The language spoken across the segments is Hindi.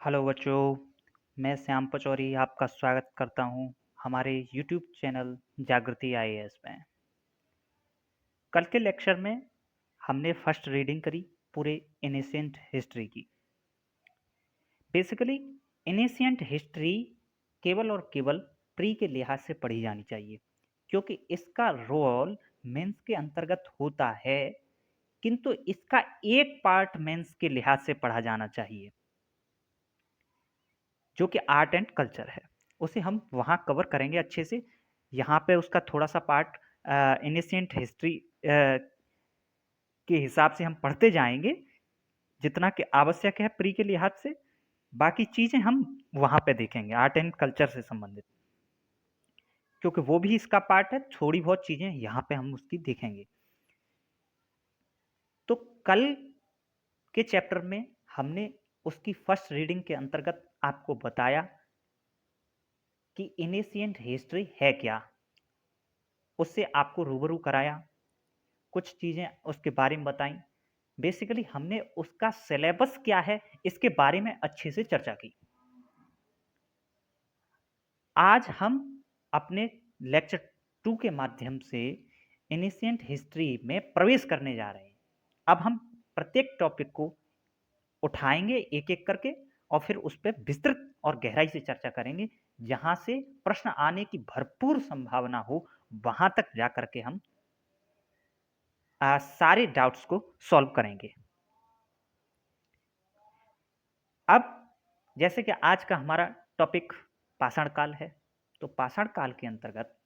हेलो बच्चों, मैं श्याम पचौरी आपका स्वागत करता हूं हमारे यूट्यूब चैनल जागृति आईएएस में। कल के लेक्चर में हमने फर्स्ट रीडिंग करी पूरे एनिशिएंट हिस्ट्री की। बेसिकली एनिशिएंट हिस्ट्री केवल और केवल प्री के लिहाज से पढ़ी जानी चाहिए, क्योंकि इसका रोल मेंस के अंतर्गत होता है, किंतु इसका एक पार्ट मेंस के लिहाज से पढ़ा जाना चाहिए जो कि आर्ट एंड कल्चर है। उसे हम वहाँ कवर करेंगे अच्छे से। यहाँ पे उसका थोड़ा सा पार्ट एनिशिएंट हिस्ट्री के हिसाब से हम पढ़ते जाएंगे जितना कि आवश्यक है प्री के लिहाज से। बाकी चीजें हम वहाँ पे देखेंगे आर्ट एंड कल्चर से संबंधित, क्योंकि वो भी इसका पार्ट है। थोड़ी बहुत चीजें यहाँ पे हम उसकी देखेंगे। तो कल के चैप्टर में हमने उसकी फर्स्ट रीडिंग के अंतर्गत आपको बताया कि एनिशिएंट हिस्ट्री है क्या, उससे आपको रूबरू कराया, कुछ चीजें उसके बारे में बताई। बेसिकली हमने उसका सिलेबस क्या है इसके बारे में अच्छे से चर्चा की। आज हम अपने लेक्चर 2 के माध्यम से एनिशिएंट हिस्ट्री में प्रवेश करने जा रहे हैं। अब हम प्रत्येक टॉपिक को उठाएंगे एक एक करके और फिर उस पर विस्तृत और गहराई से चर्चा करेंगे, जहां से प्रश्न आने की भरपूर संभावना हो वहां तक जाकर के हम सारे डाउट्स को सॉल्व करेंगे। अब जैसे कि आज का हमारा टॉपिक पाषाण काल है, तो पाषाण काल के अंतर्गत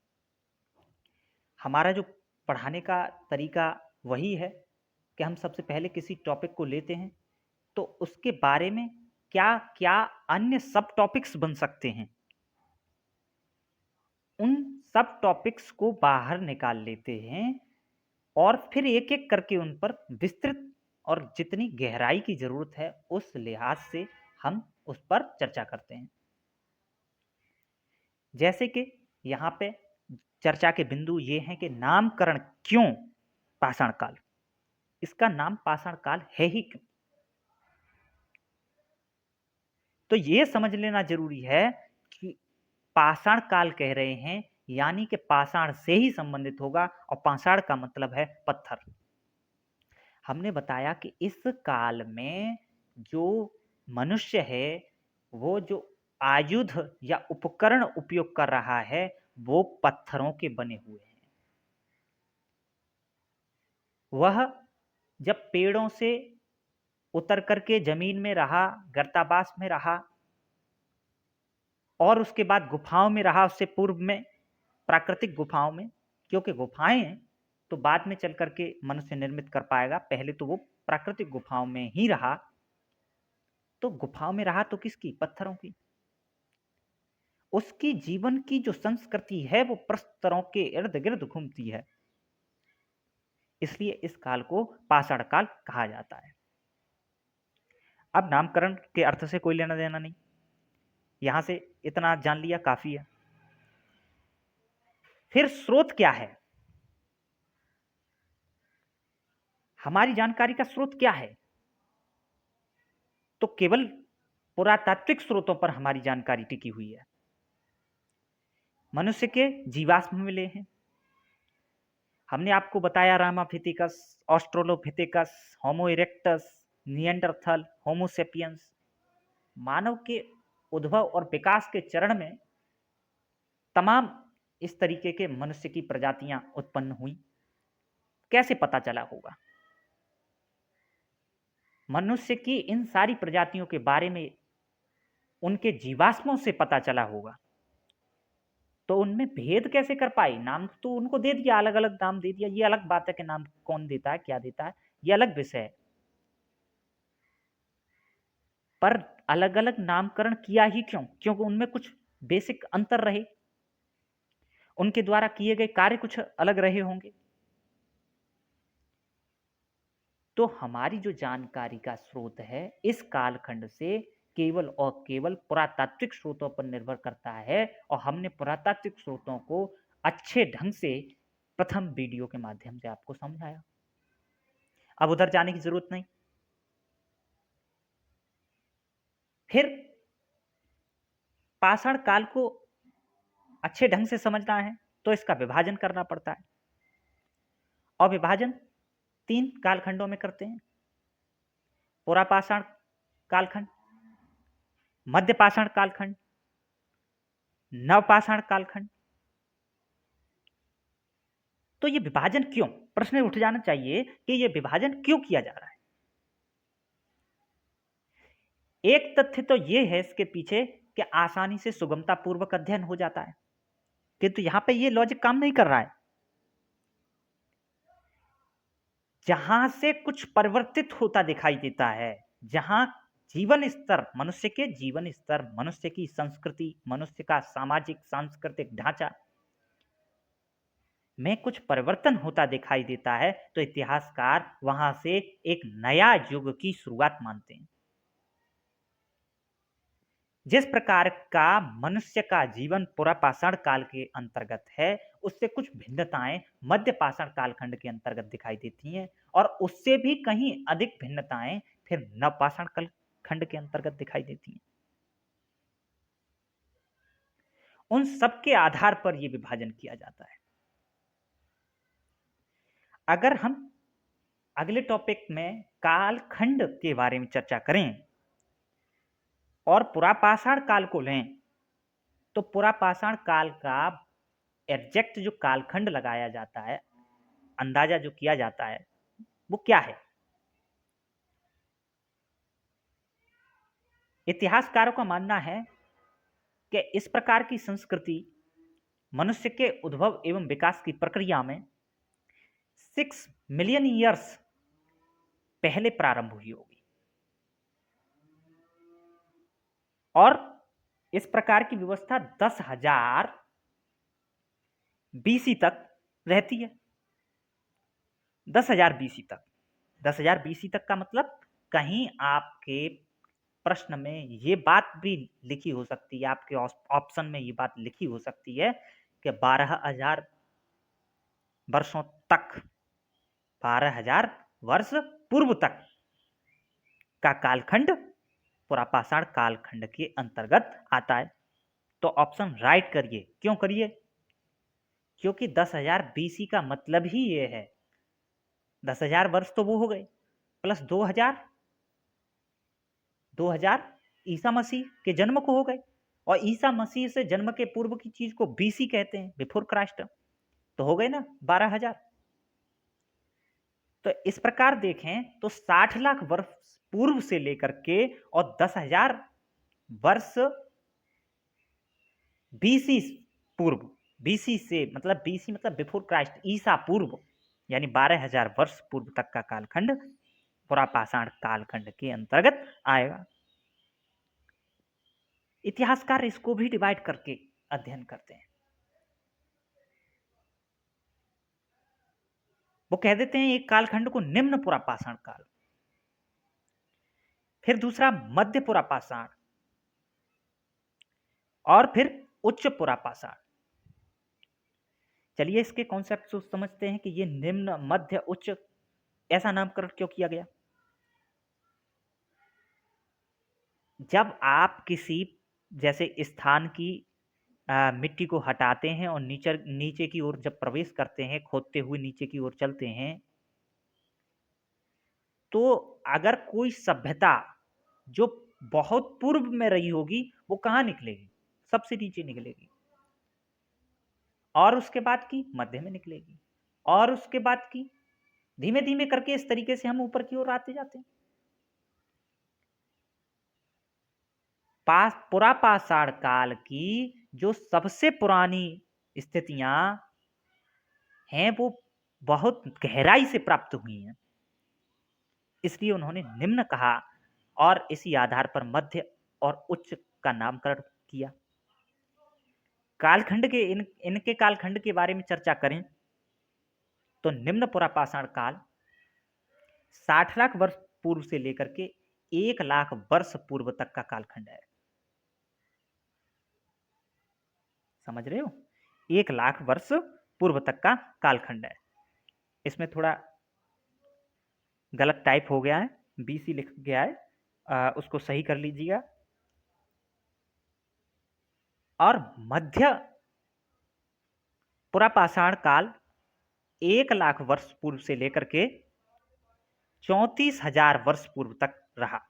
हमारा जो पढ़ाने का तरीका वही है कि हम सबसे पहले किसी टॉपिक को लेते हैं तो उसके बारे में क्या क्या अन्य सब टॉपिक्स बन सकते हैं, उन सब टॉपिक्स को बाहर निकाल लेते हैं और फिर एक एक करके उन पर विस्तृत और जितनी गहराई की जरूरत है उस लिहाज से हम उस पर चर्चा करते हैं। जैसे कि यहाँ पे चर्चा के बिंदु ये हैं कि नामकरण क्यों पाषाण काल, इसका नाम पाषाण काल है ही क्यों। तो ये समझ लेना जरूरी है कि पाषाण काल कह रहे हैं यानी कि पाषाण से ही संबंधित होगा, और पाषाण का मतलब है पत्थर। हमने बताया कि इस काल में जो मनुष्य है वो जो आयुध या उपकरण उपयोग कर रहा है वो पत्थरों के बने हुए हैं। वह जब पेड़ों से उतर करके जमीन में रहा, गर्तावास में रहा और उसके बाद गुफाओं में रहा, उससे पूर्व में प्राकृतिक गुफाओं में, क्योंकि गुफाएं तो बाद में चल करके मनुष्य निर्मित कर पाएगा, पहले तो वो प्राकृतिक गुफाओं में ही रहा। तो गुफाओं में रहा तो किसकी? पत्थरों की। उसकी जीवन की जो संस्कृति है वो प्रस्तरों के इर्द गिर्द घूमती है, इसलिए इस काल को पाषाण काल कहा जाता है। अब नामकरण के अर्थ से कोई लेना देना नहीं, यहां से इतना जान लिया काफी है। फिर स्रोत क्या है, हमारी जानकारी का स्रोत क्या है? तो केवल पुरातात्विक स्रोतों पर हमारी जानकारी टिकी हुई है। मनुष्य के जीवाश्म मिले हैं, हमने आपको बताया रामाफिथिकस, ऑस्ट्रोलोपिथेकस, होमो इरेक्टस, निएंडरथल, होमोसेपियंस। मानव के उद्भव और विकास के चरण में तमाम इस तरीके के मनुष्य की प्रजातियां उत्पन्न हुई। कैसे पता चला होगा? मनुष्य की इन सारी प्रजातियों के बारे में उनके जीवाश्मों से पता चला होगा। तो उनमें भेद कैसे कर पाए? नाम तो उनको दे दिया, अलग अलग नाम दे दिया, ये अलग बात है कि नाम कौन देता है, क्या देता है, ये अलग विषय है। पर अलग अलग नामकरण किया ही क्यों? क्योंकि उनमें कुछ बेसिक अंतर रहे, उनके द्वारा किए गए कार्य कुछ अलग रहे होंगे। तो हमारी जो जानकारी का स्रोत है इस कालखंड से केवल और केवल पुरातात्विक स्रोतों पर निर्भर करता है, और हमने पुरातात्विक स्रोतों को अच्छे ढंग से प्रथम वीडियो के माध्यम से आपको समझाया। अब उधर जाने की जरूरत नहीं। फिर पाषाण काल को अच्छे ढंग से समझना है तो इसका विभाजन करना पड़ता है, और विभाजन 3 कालखंडों में करते हैं। पुरापाषाण कालखंड, मध्यपाषाण कालखंड, नवपाषाण कालखंड। तो ये विभाजन क्यों, प्रश्न उठ जाना चाहिए कि ये विभाजन क्यों किया जा रहा है। एक तथ्य तो ये है इसके पीछे कि आसानी से सुगमता पूर्वक अध्ययन हो जाता है, किंतु यहां पे ये लॉजिक काम नहीं कर रहा है। जहां से कुछ परिवर्तित होता दिखाई देता है, जहां जीवन स्तर, मनुष्य के जीवन स्तर, मनुष्य की संस्कृति, मनुष्य का सामाजिक सांस्कृतिक ढांचा में कुछ परिवर्तन होता दिखाई देता है, तो इतिहासकार वहां से एक नया युग की शुरुआत मानते हैं। जिस प्रकार का मनुष्य का जीवन पुरापाषाण काल के अंतर्गत है, उससे कुछ भिन्नताएं मध्यपाषाण कालखंड के अंतर्गत दिखाई देती हैं, और उससे भी कहीं अधिक भिन्नताएं फिर नवपाषाण कालखंड के अंतर्गत दिखाई देती हैं। उन सब के आधार पर यह विभाजन किया जाता है। अगर हम अगले टॉपिक में कालखंड के बारे में चर्चा करें और पुरापाषाण काल को लें, तो पुरापाषाण काल का एग्जैक्ट जो कालखंड लगाया जाता है, अंदाजा जो किया जाता है, वो क्या है। इतिहासकारों का मानना है कि इस प्रकार की संस्कृति मनुष्य के उद्भव एवं विकास की प्रक्रिया में 6 मिलियन ईयर्स पहले प्रारंभ हुई होगी, और इस प्रकार की व्यवस्था 10,000 बीसी तक रहती है। 10,000 बीसी तक, 10,000 बीसी तक का मतलब कहीं आपके प्रश्न में ये बात भी लिखी हो सकती है, आपके ऑप्शन में ये बात लिखी हो सकती है कि 12,000 वर्षों तक, 12,000 वर्ष पूर्व तक का कालखंड पुरापाषाण कालखंड के अंतर्गत आता है। तो ऑप्शन राइट करिए। क्यों करिए? क्योंकि 10,000 बीसी का मतलब ही ये है, 10,000 वर्ष तो वो हो गए, प्लस 2000 ईसा मसीह के जन्म को हो गए, और ईसा मसीह से जन्म के पूर्व की चीज को बीसी कहते हैं, बिफोर क्राइस्ट, तो हो गए ना 12,000। तो इस प्रकार देखें तो 60 लाख वर्ष पूर्व से लेकर के और 10,000 वर्ष बीसी पूर्व, बीसी से मतलब बीसी मतलब बिफोर क्राइस्ट, ईसा पूर्व, यानी 12,000 वर्ष पूर्व तक का कालखंड पुरापाषाण कालखंड के अंतर्गत आएगा। इतिहासकार इसको भी डिवाइड करके अध्ययन करते हैं। वो कह देते हैं एक कालखंड को निम्न पुरापाषाण काल, फिर दूसरा मध्य पुरापाषाण, और फिर उच्च पुरापाषाण। चलिए इसके कॉन्सेप्ट समझते हैं कि ये निम्न, मध्य, उच्च ऐसा नामकरण क्यों किया गया। जब आप किसी जैसे स्थान की मिट्टी को हटाते हैं और नीचे की ओर जब प्रवेश करते हैं, खोदते हुए नीचे की ओर चलते हैं, तो अगर कोई सभ्यता जो बहुत पूर्व में रही होगी, वो कहां निकलेगी? सबसे नीचे निकलेगी, और उसके बाद की मध्य में निकलेगी, और उसके बाद की धीमे धीमे करके इस तरीके से हम ऊपर की ओर आते जाते हैं। पुरापाषाण काल की जो सबसे पुरानी स्थितियां हैं वो बहुत गहराई से प्राप्त हुई हैं, इसलिए उन्होंने निम्न कहा, और इसी आधार पर मध्य और उच्च का नामकरण किया। कालखंड के इनके कालखंड के बारे में चर्चा करें तो निम्न पुरापाषाण काल 60 लाख वर्ष पूर्व से लेकर के 1 लाख वर्ष पूर्व तक का कालखंड है। समझ रहे हो? 1 लाख वर्ष पूर्व तक का कालखंड है। इसमें थोड़ा गलत टाइप हो गया है, बीसी लिख गया है, उसको सही कर लीजिएगा। और मध्य पुरापाषाण काल 1 लाख वर्ष पूर्व से लेकर के 34,000 वर्ष पूर्व तक रहा।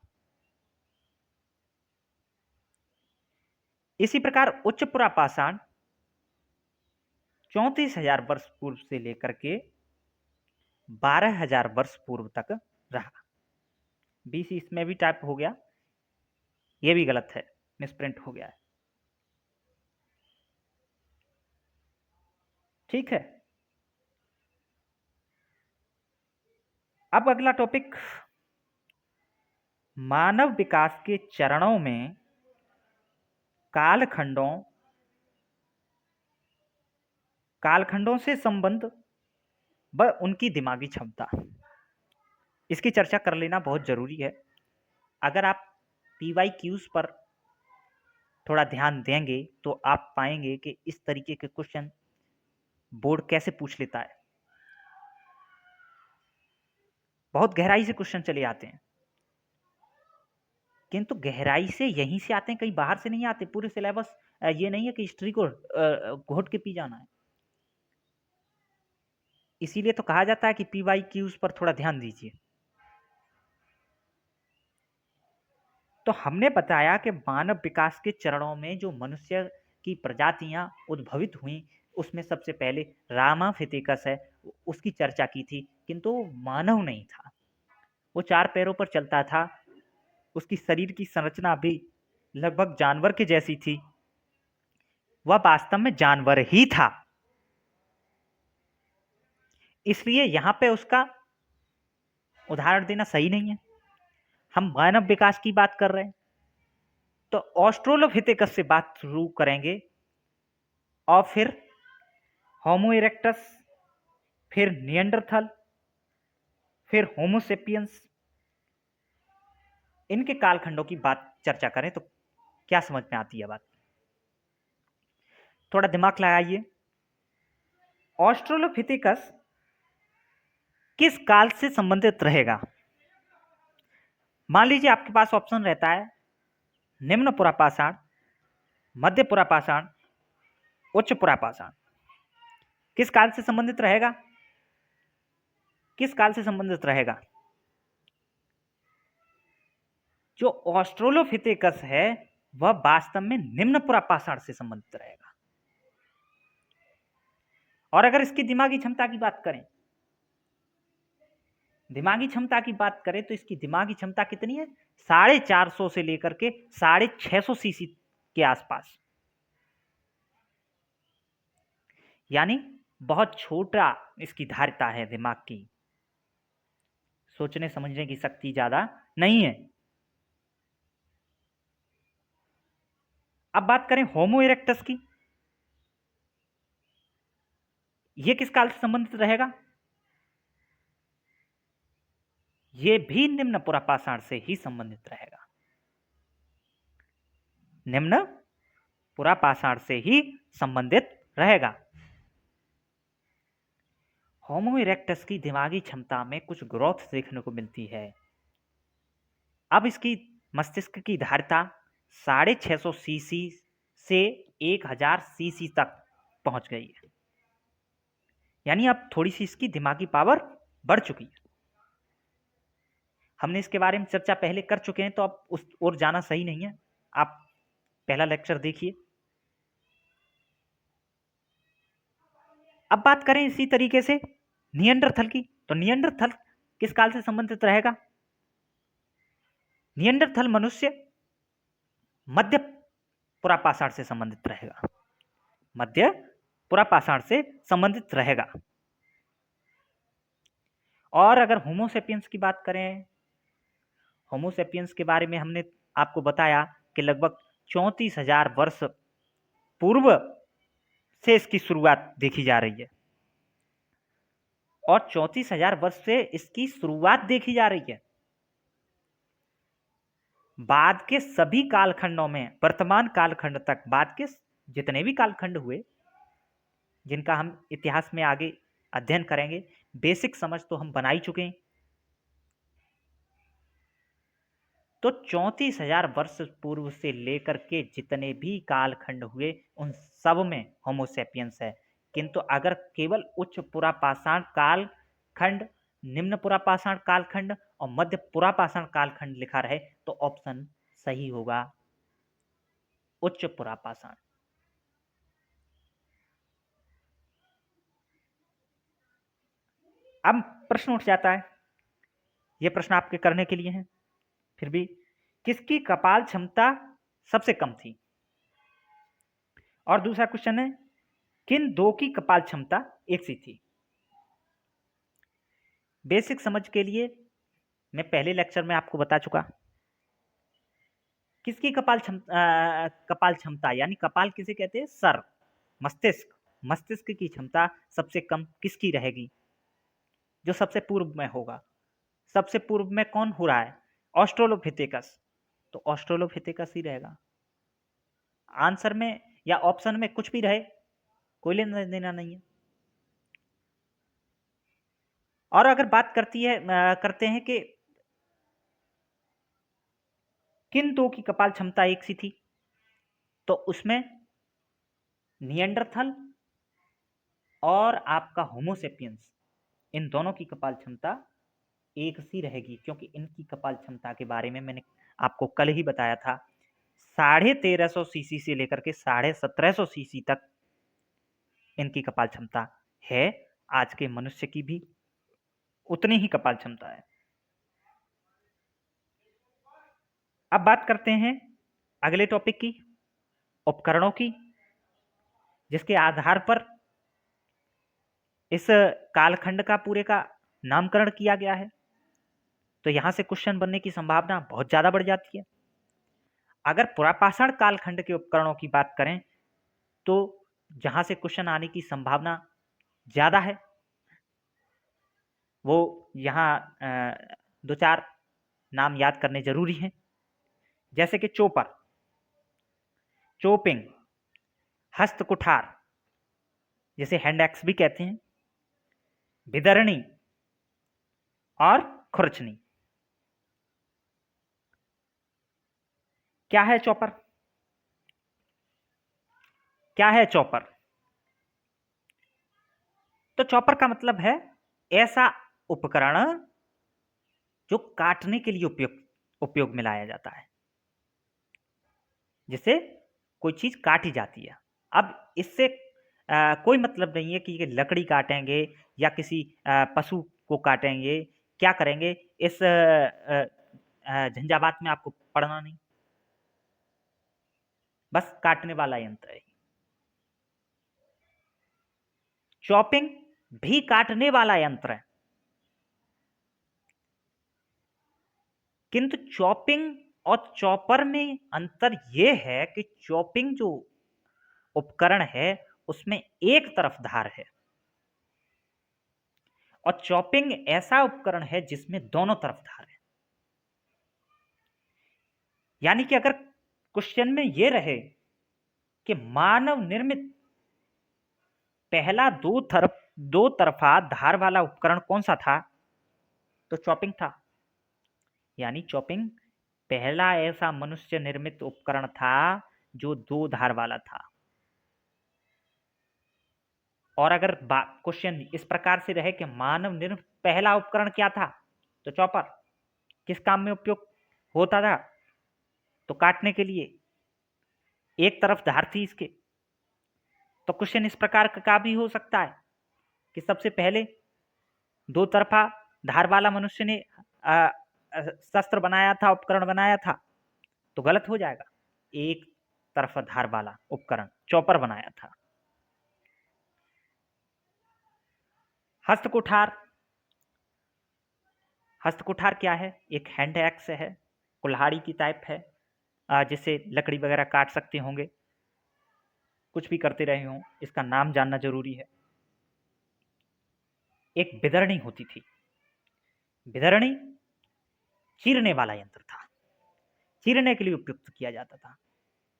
इसी प्रकार उच्च पुरापाषाण 34,000 वर्ष पूर्व से लेकर के 12,000 वर्ष पूर्व तक रहा। बीसी इसमें भी टाइप हो गया, ये भी गलत है, मिसप्रिंट हो गया है। ठीक है, अब अगला टॉपिक, मानव विकास के चरणों में कालखंडों से संबंध व उनकी दिमागी क्षमता, इसकी चर्चा कर लेना बहुत जरूरी है। अगर आप PYQs पर थोड़ा ध्यान देंगे तो आप पाएंगे कि इस तरीके के क्वेश्चन बोर्ड कैसे पूछ लेता है। बहुत गहराई से क्वेश्चन चले आते हैं, किंतु गहराई से यहीं से आते हैं, कहीं बाहर से नहीं आते। पूरे सिलेबस ये नहीं है कि हिस्ट्री को घोट के पी जाना है। इसीलिए तो कहा जाता है कि PYQs पर थोड़ा ध्यान दीजिए। तो हमने बताया कि मानव विकास के चरणों में जो मनुष्य की प्रजातियां उद्भवित हुई, उसमें सबसे पहले रामाफिथिकस है, उसकी चर्चा की थी, किंतु वो मानव नहीं था, वो 4 पैरों पर चलता था, उसकी शरीर की संरचना भी लगभग जानवर के जैसी थी, वह वास्तव में जानवर ही था। इसलिए यहां पे उसका उदाहरण देना सही नहीं है। हम मानव विकास की बात कर रहे हैं तो ऑस्ट्रोलोपिथेकस से बात शुरू करेंगे और फिर होमो इरेक्टस, फिर निएंडरथल, फिर होमोसेपियंस, इनके कालखंडों की बात चर्चा करें तो क्या समझ में आती है बात? थोड़ा दिमाग लगाइए। ऑस्ट्रोलोपिथेकस किस काल से संबंधित रहेगा? मान लीजिए आपके पास ऑप्शन रहता है निम्न पुरापाषाण, मध्य पुरापाषाण, उच्च पुरापाषाण। किस काल से संबंधित रहेगा? किस काल से संबंधित रहेगा? जो ऑस्ट्रोलोपिथेकस है वह वास्तव में निम्न पुरापाषाण से संबंधित रहेगा। और अगर इसकी दिमागी क्षमता की बात करें, दिमागी क्षमता की बात करें तो इसकी दिमागी क्षमता कितनी है? 450 से लेकर के 650 सीसी के आसपास, यानी बहुत छोटा इसकी धारिता है दिमाग की, सोचने समझने की शक्ति ज्यादा नहीं है। अब बात करें होमो इरेक्टस की, यह किस काल से संबंधित रहेगा? यह भी निम्न पुरापाषाण से ही संबंधित रहेगा, निम्न पुरापाषाण से ही संबंधित रहेगा। होमो इरेक्टस की दिमागी क्षमता में कुछ ग्रोथ देखने को मिलती है। अब इसकी मस्तिष्क की धारिता 650 सीसी से 1000 सीसी तक पहुंच गई है, यानी अब थोड़ी सी इसकी दिमागी पावर बढ़ चुकी है। हमने इसके बारे में चर्चा पहले कर चुके हैं, तो अब उस ओर जाना सही नहीं है। आप पहला लेक्चर देखिए। अब बात करें इसी तरीके से निएंडरथल की, तो निएंडरथल किस काल से संबंधित रहेगा? निएंडरथल मनुष्य मध्य पुरापाषाण से संबंधित रहेगा, मध्य पुरापाषाण से संबंधित रहेगा। और अगर होमोसेपियंस की बात करें, होमोसेपियंस के बारे में हमने आपको बताया कि लगभग 34,000 वर्ष पूर्व से इसकी शुरुआत देखी जा रही है, और 34,000 वर्ष से इसकी शुरुआत देखी जा रही है। बाद के सभी कालखंडों में, वर्तमान कालखंड तक, बाद के जितने भी कालखंड हुए जिनका हम इतिहास में आगे अध्ययन करेंगे, बेसिक समझ तो हम बना ही चुके हैं। तो 34,000 वर्ष पूर्व से लेकर के जितने भी कालखंड हुए उन सब में होमोसेपियंस है। किंतु अगर केवल उच्च पुरापाषाण कालखंड, निम्न पुरापाषाण कालखंड और मध्य पुरापाषाण कालखंड लिखा रहे तो ऑप्शन सही होगा उच्च पुरापाषाण। अब प्रश्न उठ जाता है, यह प्रश्न आपके करने के लिए है फिर भी, किसकी कपाल क्षमता सबसे कम थी? और दूसरा क्वेश्चन है, किन दो की कपाल क्षमता एक सी थी? बेसिक समझ के लिए मैं पहले लेक्चर में आपको बता चुका, किसकी कपाल क्षमता यानी कपाल किसे कहते हैं? सर, मस्तिष्क, मस्तिष्क की क्षमता सबसे कम किसकी रहेगी? जो सबसे पूर्व में होगा। सबसे पूर्व में कौन हो रहा है? ऑस्ट्रोलोपिथेकस, तो ऑस्ट्रोलोपिथेकस ही रहेगा आंसर में, या ऑप्शन में कुछ भी रहे कोई लेना देना नहीं है। और अगर बात करते हैं कि किन दो की कपाल क्षमता एक सी थी, तो उसमें निएंडरथल और आपका होमोसेपियंस, इन दोनों की कपाल क्षमता एक सी रहेगी, क्योंकि इनकी कपाल क्षमता के बारे में मैंने आपको कल ही बताया था। 1350 सीसी से लेकर के 1750 सीसी तक इनकी कपाल क्षमता है। आज के मनुष्य की भी उतनी ही कपाल क्षमता है। अब बात करते हैं अगले टॉपिक की, उपकरणों की, जिसके आधार पर इस कालखंड का पूरे का नामकरण किया गया है। तो यहां से क्वेश्चन बनने की संभावना बहुत ज्यादा बढ़ जाती है। अगर पुरापाषाण कालखंड के उपकरणों की बात करें तो जहां से क्वेश्चन आने की संभावना ज्यादा है, वो यहां दो चार नाम याद करने जरूरी हैं, जैसे कि चोपर, चोपिंग, हस्त कुठार जिसे हैंड एक्स भी कहते हैं, विदरणी और खुरचनी। क्या है चॉपर? क्या है चॉपर? तो चॉपर का मतलब है ऐसा उपकरण जो काटने के लिए उपयोग में लाया जाता है, जिससे कोई चीज काटी जाती है। अब इससे कोई मतलब नहीं है कि ये लकड़ी काटेंगे या किसी पशु को काटेंगे, क्या करेंगे, इस झंझावात में आपको पढ़ना नहीं, बस काटने वाला यंत्र है। चॉपिंग भी काटने वाला यंत्र है, किंतु चॉपिंग और चॉपर में अंतर यह है कि चॉपिंग जो उपकरण है उसमें एक तरफ धार है, और चॉपिंग ऐसा उपकरण है जिसमें दोनों तरफ धार है। यानी कि अगर क्वेश्चन में यह रहे कि मानव निर्मित पहला दो तरफा धार वाला उपकरण कौन सा था, तो चॉपिंग था। यानी चॉपिंग पहला ऐसा मनुष्य निर्मित उपकरण था जो दो धार वाला था। और अगर क्वेश्चन इस प्रकार से रहे कि मानव निर्मित पहला उपकरण क्या था, तो चॉपर किस काम में उपयोग होता था, तो काटने के लिए, एक तरफ धार थी इसके। तो क्वेश्चन इस प्रकार का भी हो सकता है कि सबसे पहले दो तरफा धार वाला मनुष्य ने शस्त्र बनाया था, उपकरण बनाया था, तो गलत हो जाएगा। एक तरफा धार वाला उपकरण चॉपर बनाया था। हस्तकुठार, हस्तकुठार क्या है? एक हैंड एक्स है, कुल्हाड़ी की टाइप है, जिससे लकड़ी वगैरह काट सकते होंगे, कुछ भी करते रहे हों, इसका नाम जानना जरूरी है। एक विदरणी होती थी, विदरणी चीरने वाला यंत्र था, चीरने के लिए उपयुक्त किया जाता था।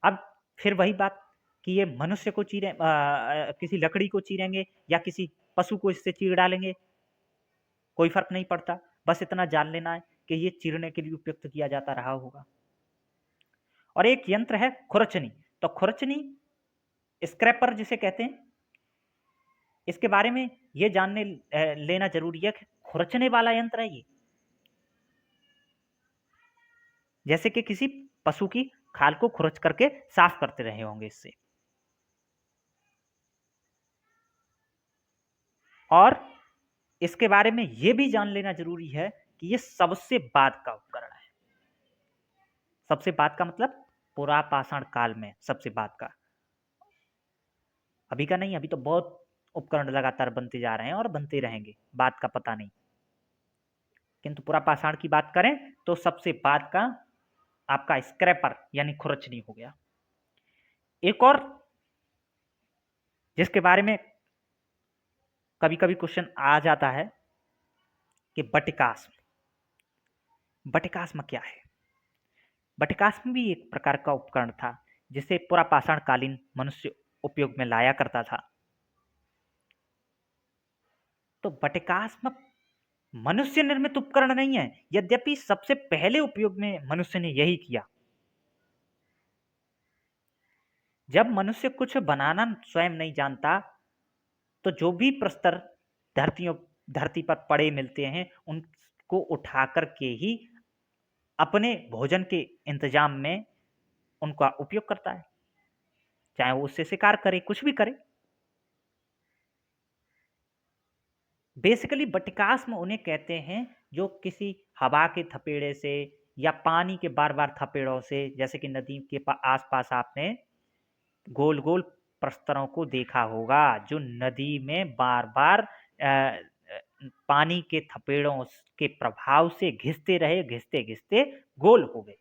अब फिर वही बात कि ये मनुष्य को चीरे, किसी लकड़ी को चीरेंगे या किसी पशु को इससे चीर डालेंगे, कोई फर्क नहीं पड़ता। बस इतना जान लेना है कि ये चीरने के लिए उपयुक्त किया जाता रहा होगा। और एक यंत्र है खुरचनी। तो खुरचनी स्क्रैपर जिसे कहते हैं, इसके बारे में ये जानने लेना जरूरी है कि खुरचने वाला यंत्र है ये। जैसे कि किसी पशु की खाल को खुरच करके साफ करते रहे होंगे इससे। और इसके बारे में यह भी जान लेना जरूरी है कि यह सबसे बाद का उपकरण है। सबसे बाद का मतलब पुरापाषाण काल में सबसे बाद का, अभी का नहीं। अभी तो बहुत उपकरण लगातार बनते जा रहे हैं और बनते रहेंगे, बाद का पता नहीं। किंतु पुरापाषाण की बात करें तो सबसे बाद का आपका स्क्रैपर यानी खुरचनी हो गया। एक और जिसके बारे में कभी कभी क्वेश्चन आ जाता है कि बटिकास्म। बटिकास्म क्या है? बटिकास्म भी एक प्रकार का उपकरण था जिसे पुरापाषाण कालीन मनुष्य उपयोग में लाया करता था। तो बटिकास्म मनुष्य निर्मित उपकरण नहीं है, यद्यपि सबसे पहले उपयोग में मनुष्य ने यही किया। जब मनुष्य कुछ बनाना स्वयं नहीं जानता तो जो भी प्रस्तर धरती पर पड़े मिलते हैं उनको उठा करके ही अपने भोजन के इंतजाम में उनका उपयोग करता है, चाहे वो उससे शिकार करे, कुछ भी करे। बेसिकली बटिकास्म उन्हें कहते हैं जो किसी हवा के थपेड़े से या पानी के बार बार थपेड़ों से, जैसे कि नदी के आसपास आपने गोल गोल प्रस्तरों को देखा होगा जो नदी में बार बार पानी के थपेड़ों के प्रभाव से घिसते रहे, घिसते घिसते गोल हो गए।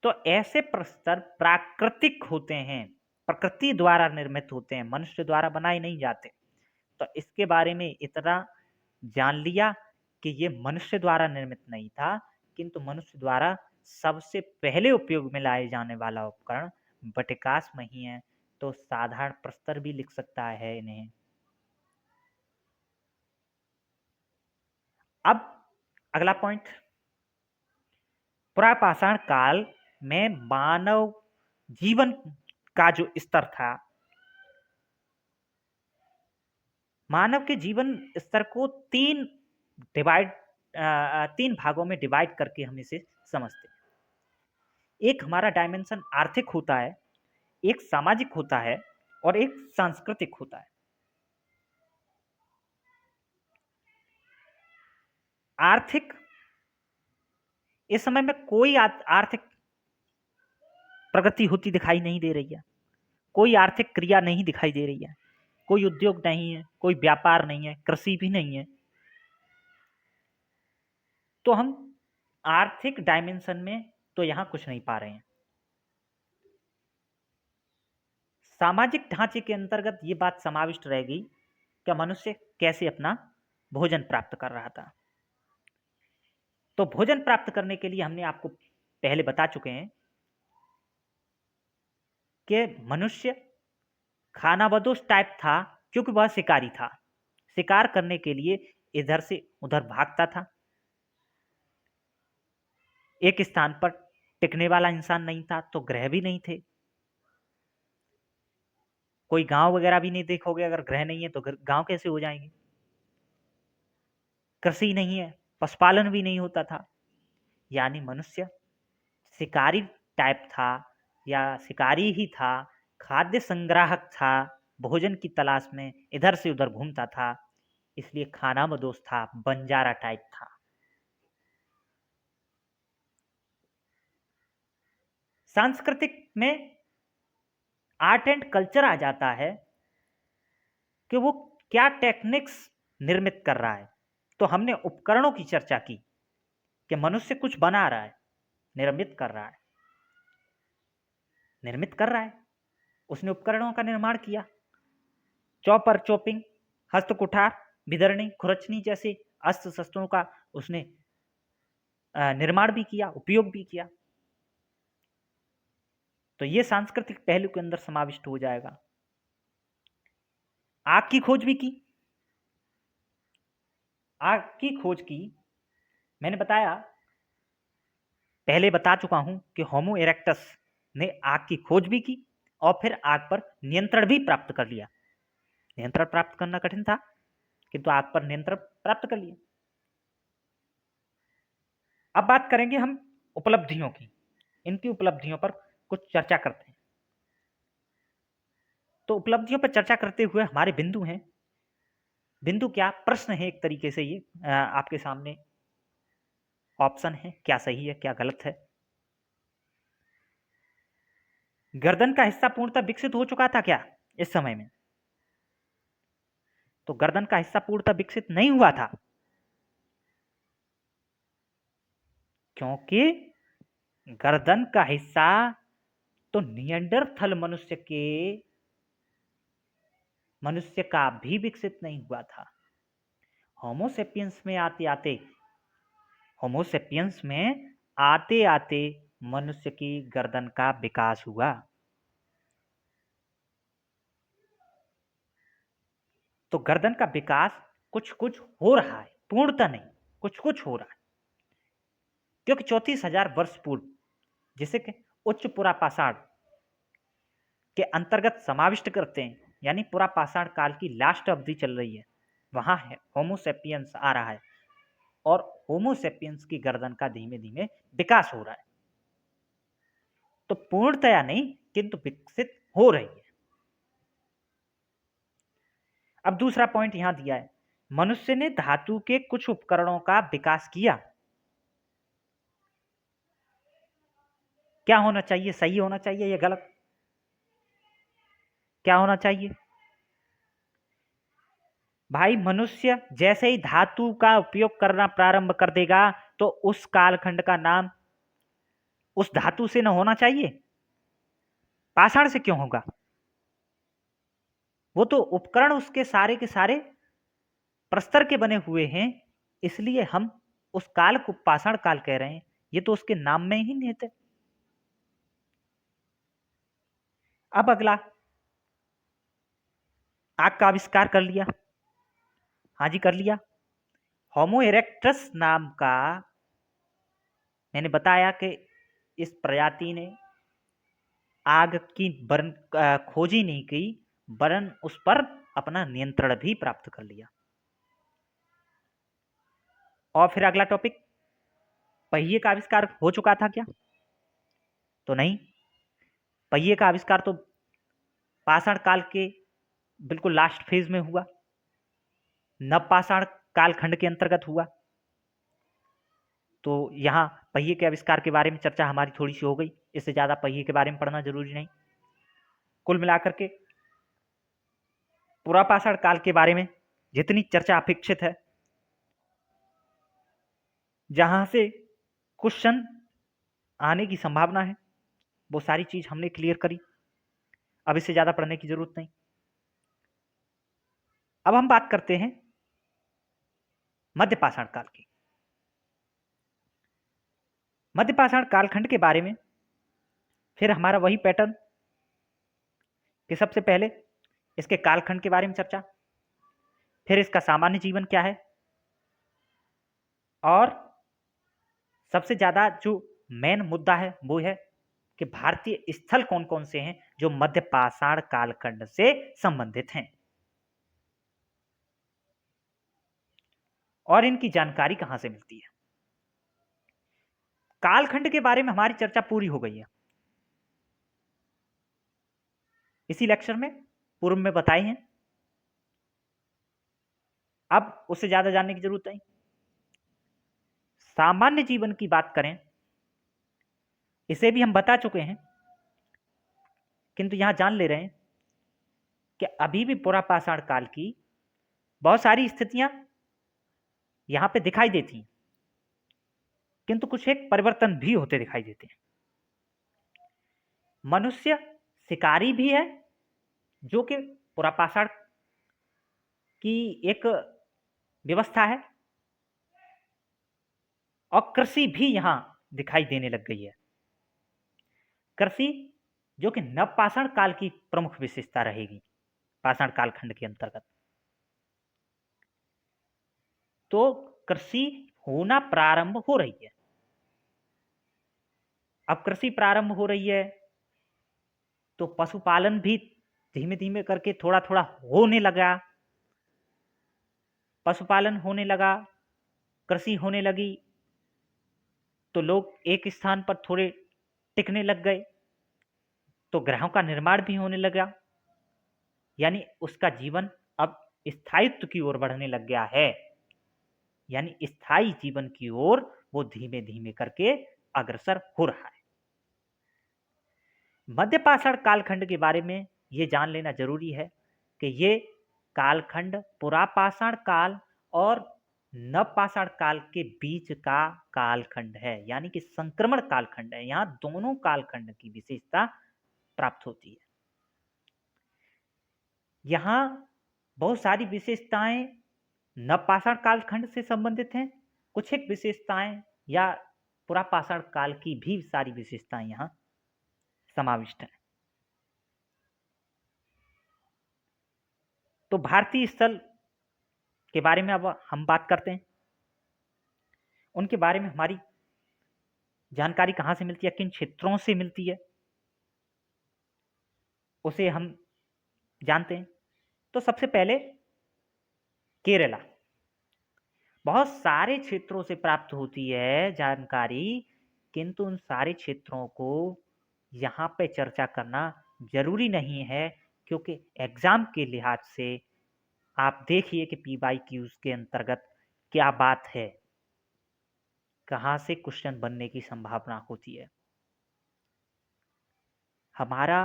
तो ऐसे प्रस्तर प्राकृतिक होते हैं, प्रकृति द्वारा निर्मित होते हैं, मनुष्य द्वारा बनाए नहीं जाते। तो इसके बारे में इतना जान लिया कि ये मनुष्य द्वारा निर्मित नहीं था, किंतु मनुष्य द्वारा सबसे पहले उपयोग में लाए जाने वाला उपकरण बटिकास्म ही है। तो साधारण प्रस्तर भी लिख सकता है इन्हें। अब अगला पॉइंट, पुरापाषाण काल में मानव जीवन का जो स्तर था, मानव के जीवन स्तर को तीन भागों में डिवाइड करके हम इसे समझते हैं। एक हमारा डायमेंशन आर्थिक होता है, एक सामाजिक होता है और एक सांस्कृतिक होता है। आर्थिक, इस समय में कोई आर्थिक प्रगति होती दिखाई नहीं दे रही है, कोई आर्थिक क्रिया नहीं दिखाई दे रही है, कोई उद्योग नहीं है, कोई व्यापार नहीं है, कृषि भी नहीं है। तो हम आर्थिक डायमेंशन में तो यहां कुछ नहीं पा रहे हैं। सामाजिक ढांचे के अंतर्गत ये बात समाविष्ट रहेगी कि मनुष्य कैसे अपना भोजन प्राप्त कर रहा था। तो भोजन प्राप्त करने के लिए हमने आपको पहले बता चुके हैं कि मनुष्य खानाबदोश टाइप था क्योंकि वह शिकारी था। शिकार करने के लिए इधर से उधर भागता था, एक स्थान पर टिकने वाला इंसान नहीं था, तो ग्रह भी नहीं थे। कोई गांव वगैरह भी नहीं देखोगे, अगर ग्रह नहीं है तो गांव कैसे हो जाएंगे। कृषि नहीं है, पशुपालन भी नहीं होता था, यानी मनुष्य शिकारी टाइप था या शिकारी ही था, खाद्य संग्राहक था, भोजन की तलाश में इधर से उधर घूमता था, इसलिए खानाबदोश था, बंजारा टाइप था। सांस्कृतिक में आर्ट एंड कल्चर आ जाता है कि वो क्या टेक्निक्स निर्मित कर रहा है। तो हमने उपकरणों की चर्चा की कि मनुष्य कुछ बना रहा है, निर्मित कर रहा है, निर्मित कर रहा है, उसने उपकरणों का निर्माण किया। चॉपर, चॉपिंग, हस्तकुठार, बिदरनी, खुरचनी जैसे अस्त्र शस्त्रों का उसने निर्माण भी किया, उपयोग भी किया। तो ये सांस्कृतिक पहलू के अंदर समाविष्ट हो जाएगा। आग की खोज भी की, आग की खोज की मैंने बताया, पहले बता चुका हूं कि होमो इरेक्टस ने आग की खोज भी की और फिर आग पर नियंत्रण भी प्राप्त कर लिया। नियंत्रण प्राप्त करना कठिन था, किंतु आग पर नियंत्रण प्राप्त कर लिया। अब बात करेंगे हम उपलब्धियों की। इनकी उपलब्धियों पर कुछ चर्चा करते हैं। तो उपलब्धियों पर चर्चा करते हुए हमारे बिंदु हैं। बिंदु क्या, प्रश्न है एक तरीके से, ये आपके सामने ऑप्शन है, क्या सही है क्या गलत है। गर्दन का हिस्सा पूर्णतः विकसित हो चुका था क्या इस समय में? तो गर्दन का हिस्सा पूर्णतः विकसित नहीं हुआ था, क्योंकि गर्दन का हिस्सा तो निएंडरथल मनुष्य का भी विकसित नहीं हुआ था। होमोसेपियंस में आते आते मनुष्य की गर्दन का विकास हुआ। तो गर्दन का विकास कुछ कुछ हो रहा है, पूर्णतः नहीं, कुछ कुछ हो रहा है, क्योंकि 34,000 वर्ष पूर्व, जिसे कि उच्च पुरापाषाण के अंतर्गत समाविष्ट करते हैं, यानी पुरापाषाण काल की लास्ट अवधि चल रही है, वहां है होमोसेपियंस आ रहा है और होमोसेपियंस की गर्दन का धीमे धीमे विकास हो रहा है। तो पूर्णतया नहीं, किंतु विकसित हो रही है। अब दूसरा पॉइंट यहां दिया है, मनुष्य ने धातु के कुछ उपकरणों का विकास किया। क्या होना चाहिए, सही होना चाहिए या गलत? क्या होना चाहिए भाई? मनुष्य जैसे ही धातु का उपयोग करना प्रारंभ कर देगा तो उस कालखंड का नाम उस धातु से न होना चाहिए? पाषाण से क्यों होगा? वो तो उपकरण उसके सारे के सारे प्रस्तर के बने हुए हैं, इसलिए हम उस काल को पाषाण काल कह रहे हैं। ये तो उसके नाम में ही निहित है। अब अगला, आग का आविष्कार कर लिया। हाँ जी, कर लिया। होमो इरेक्टस नाम का, मैंने बताया कि इस प्रजाति ने आग की वरन खोज ही नहीं की, वरन उस पर अपना नियंत्रण भी प्राप्त कर लिया। और फिर अगला टॉपिक, पहिए का आविष्कार हो चुका था क्या? तो नहीं, पहिए का आविष्कार तो पाषाण काल के बिल्कुल लास्ट फेज में हुआ, नवपाषाण कालखंड के अंतर्गत हुआ। तो यहां पहिए के आविष्कार के बारे में चर्चा हमारी थोड़ी सी हो गई, इससे ज्यादा पहिए के बारे में पढ़ना जरूरी नहीं। कुल मिलाकर के पुरापाषाण काल के बारे में जितनी चर्चा अपेक्षित है, जहां से क्वेश्चन आने की संभावना है, वो सारी चीज हमने क्लियर करी। अब इससे ज्यादा पढ़ने की जरूरत नहीं। अब हम बात करते हैं मध्यपाषाण काल की। मध्यपाषाण कालखंड के बारे में फिर हमारा वही पैटर्न कि सबसे पहले इसके कालखंड के बारे में चर्चा, फिर इसका सामान्य जीवन क्या है, और सबसे ज्यादा जो मेन मुद्दा है वो है कि भारतीय स्थल कौन कौन से हैं जो मध्यपाषाण कालखंड से संबंधित हैं और इनकी जानकारी कहां से मिलती है। कालखंड के बारे में हमारी चर्चा पूरी हो गई है इसी लेक्चर में, पूर्व में बताई हैं। अब उससे ज्यादा जानने की जरूरत नहीं। सामान्य जीवन की बात करें, इसे भी हम बता चुके हैं, किंतु यहां जान ले रहे हैं कि अभी भी पुरापाषाण काल की बहुत सारी स्थितियां यहां पे दिखाई देती हैं, किंतु कुछ एक परिवर्तन भी होते दिखाई देते हैं। मनुष्य शिकारी भी है, जो कि पुरापाषाण की एक व्यवस्था है, और कृषि भी यहां दिखाई देने लग गई है। कृषि जो कि नवपाषाण काल की प्रमुख विशेषता रहेगी पाषाण कालखंड के अंतर्गत। तो कृषि होना प्रारंभ हो रही है। अब कृषि प्रारंभ हो रही है तो पशुपालन भी धीमे धीमे करके थोड़ा थोड़ा होने लगा। पशुपालन होने लगा, कृषि होने लगी, तो लोग एक स्थान पर थोड़े टिकने लग गए, तो ग्रहों का निर्माण भी होने लगा। यानी उसका जीवन अब स्थायित्व की ओर बढ़ने लग गया है। यानी स्थायी जीवन की ओर वो धीमे धीमे करके अग्रसर हो रहा है। मध्यपाषाण कालखंड के बारे में ये जान लेना जरूरी है कि ये कालखंड पुरापाषाण काल और नवपाषाण काल के बीच का कालखंड है, यानी कि संक्रमण कालखंड है। यहां दोनों कालखंड की विशेषता प्राप्त होती है। यहां बहुत सारी विशेषताएं नवपाषाण कालखंड से संबंधित हैं, कुछ एक विशेषताएं या पुरापाषाण काल की भी सारी विशेषताएं यहां समाविष्ट हैं। तो भारतीय स्थल के बारे में अब हम बात करते हैं। उनके बारे में हमारी जानकारी कहां से मिलती है, किन क्षेत्रों से मिलती है, उसे हम जानते हैं। तो सबसे पहले केरला, बहुत सारे क्षेत्रों से प्राप्त होती है जानकारी, किंतु उन सारे क्षेत्रों को यहाँ पे चर्चा करना जरूरी नहीं है, क्योंकि एग्जाम के लिहाज से आप देखिए कि PYQs के अंतर्गत क्या बात है, कहाँ से क्वेश्चन बनने की संभावना होती है। हमारा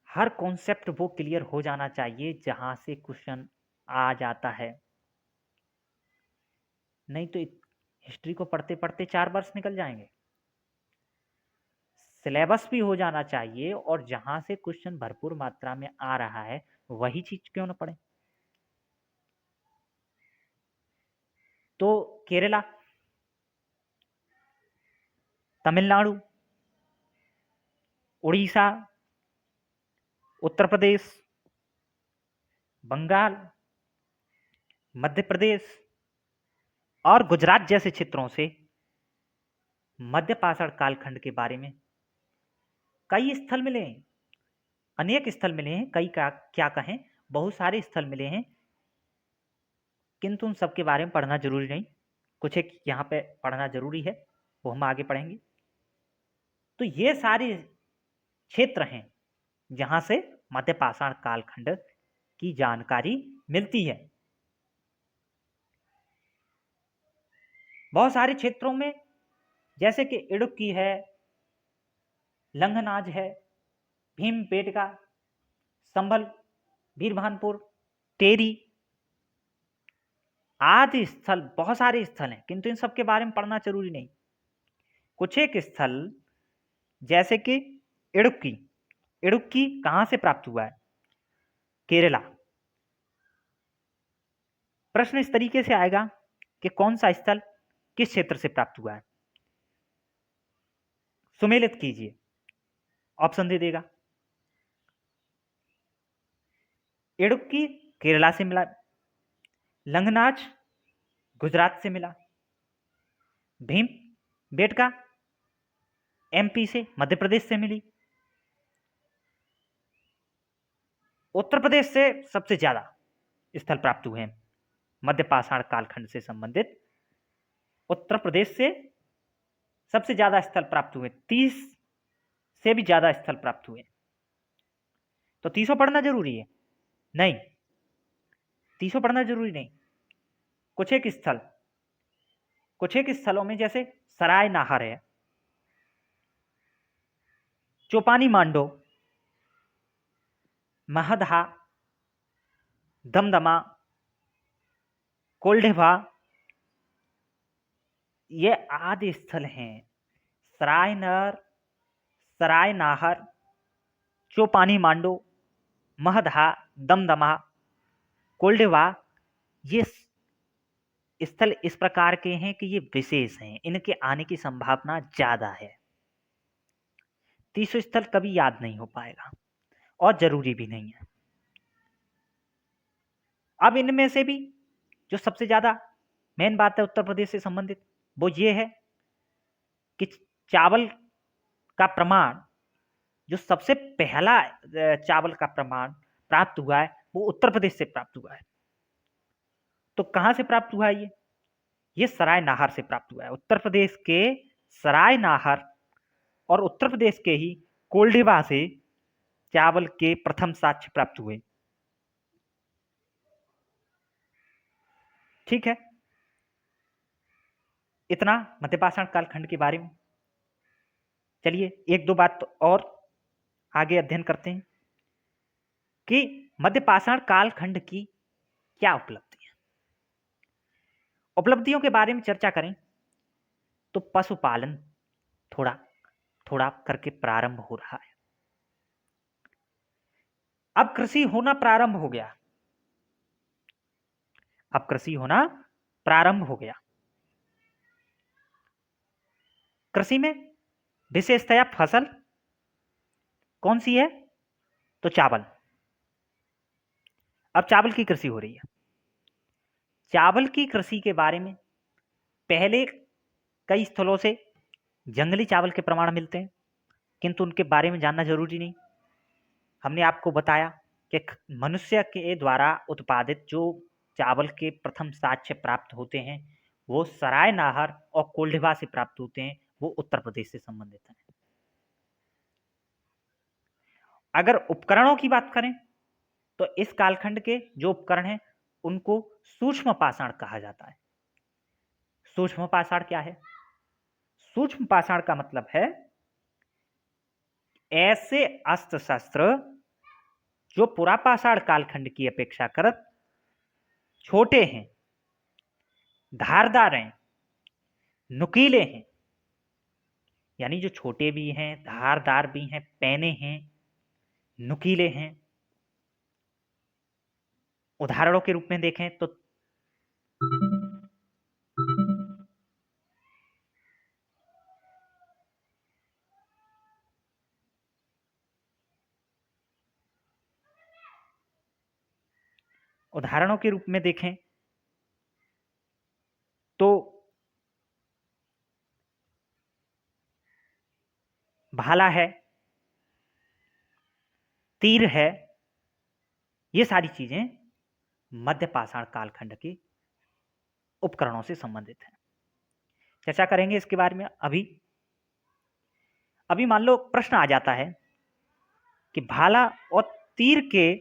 हर कॉन्सेप्ट वो क्लियर हो जाना चाहिए जहां से क्वेश्चन आ जाता है, नहीं तो हिस्ट्री को पढ़ते पढ़ते 4 वर्ष निकल जाएंगे। सिलेबस भी हो जाना चाहिए और जहां से क्वेश्चन भरपूर मात्रा में आ रहा है वही चीज क्यों ना पढ़े। तो केरला, तमिलनाडु, उड़ीसा, उत्तर प्रदेश, बंगाल, मध्य प्रदेश और गुजरात जैसे क्षेत्रों से मध्यपाषाण कालखंड के बारे में कई स्थल मिले हैं, अनेक स्थल मिले हैं, कई का क्या कहें, बहुत सारे स्थल मिले हैं, किंतु उन सबके बारे में पढ़ना जरूरी नहीं, कुछ एक यहाँ पे पढ़ना जरूरी है, वो हम आगे पढ़ेंगे। तो ये सारे क्षेत्र हैं जहां से मध्यपाषाण कालखंड की जानकारी मिलती है। बहुत सारे क्षेत्रों में जैसे कि इडुक्की है, लंघनाज है, भीमबेटका, संभल, वीरभानपुर, टेरी आदि स्थल, बहुत सारे स्थल हैं, किंतु इन सब के बारे में पढ़ना जरूरी नहीं। कुछ एक स्थल जैसे कि इडुक्की, इडुक्की कहां से प्राप्त हुआ है, केरला। प्रश्न इस तरीके से आएगा कि कौन सा स्थल किस क्षेत्र से प्राप्त हुआ है, सुमेलित कीजिए, ऑप्शन दे देगा। इडुक्की केरला से मिला, लंघनाज गुजरात से मिला, भीम बेटका MP से, मध्य प्रदेश से मिली, उत्तर प्रदेश से सबसे ज्यादा स्थल प्राप्त हुए हैं मध्यपाषाण कालखंड से संबंधित। उत्तर प्रदेश से सबसे ज्यादा स्थल प्राप्त हुए, 30 से भी ज्यादा स्थल प्राप्त हुए। तो 30 पढ़ना जरूरी है नहीं, 30 पढ़ना जरूरी नहीं। कुछ एक स्थल, कुछ एक स्थलों में जैसे सराय नाहर है, चोपानी मांडो, महदहा, दमदमा, कोल्ढेभा, ये आदि स्थल हैं। सराय नाहर, चोपानी मांडो, महदहा, दमदमा, कोल्ढेभा, ये स्थल इस प्रकार के हैं कि ये विशेष हैं, इनके आने की संभावना ज्यादा है। 30 स्थल कभी याद नहीं हो पाएगा और जरूरी भी नहीं है। अब इनमें से भी जो सबसे ज्यादा मेन बात है उत्तर प्रदेश से संबंधित, वो ये है कि चावल का प्रमाण, जो सबसे पहला चावल का प्रमाण प्राप्त हुआ है वो उत्तर प्रदेश से प्राप्त हुआ है। तो कहां से प्राप्त हुआ है ये सराय नाहर से प्राप्त हुआ है। उत्तर प्रदेश के सराय नाहर और उत्तर प्रदेश के ही कोल्डिबा से चावल के प्रथम साक्ष्य प्राप्त हुए। ठीक है, इतना मध्यपाषाण कालखंड के बारे में। चलिए एक दो बात और आगे अध्ययन करते हैं कि मध्यपाषाण कालखंड की क्या उपलब्धि है। उपलब्धियों के बारे में चर्चा करें तो पशुपालन थोड़ा थोड़ा करके प्रारंभ हो रहा है। अब कृषि होना प्रारंभ हो गया, अब कृषि होना प्रारंभ हो गया। कृषि में विशेषतया फसल कौन सी है, तो चावल। अब चावल की कृषि हो रही है। चावल की कृषि के बारे में पहले कई स्थलों से जंगली चावल के प्रमाण मिलते हैं, किंतु उनके बारे में जानना जरूरी नहीं। हमने आपको बताया कि मनुष्य के द्वारा उत्पादित जो चावल के प्रथम साक्ष्य प्राप्त होते हैं वो सराय नाहर और कोल्डिबा से प्राप्त होते हैं, वो उत्तर प्रदेश से संबंधित हैं। अगर उपकरणों की बात करें तो इस कालखंड के जो उपकरण हैं उनको सूक्ष्म पाषाण कहा जाता है। सूक्ष्म पाषाण क्या है? सूक्ष्म पाषाण का मतलब है ऐसे अस्त्र शस्त्र जो पुरापाषाण कालखंड की अपेक्षाकृत छोटे हैं, धारदार हैं, नुकीले हैं। यानी जो छोटे भी हैं, धारदार भी हैं, पैने हैं, नुकीले हैं। उदाहरणों के रूप में देखें तो उदाहरणों के रूप में देखें तो भाला है, तीर है, ये सारी चीजें मध्यपाषाण कालखंड के उपकरणों से संबंधित हैं। चर्चा करेंगे इसके बारे में। अभी मान लो प्रश्न आ जाता है कि भाला और तीर के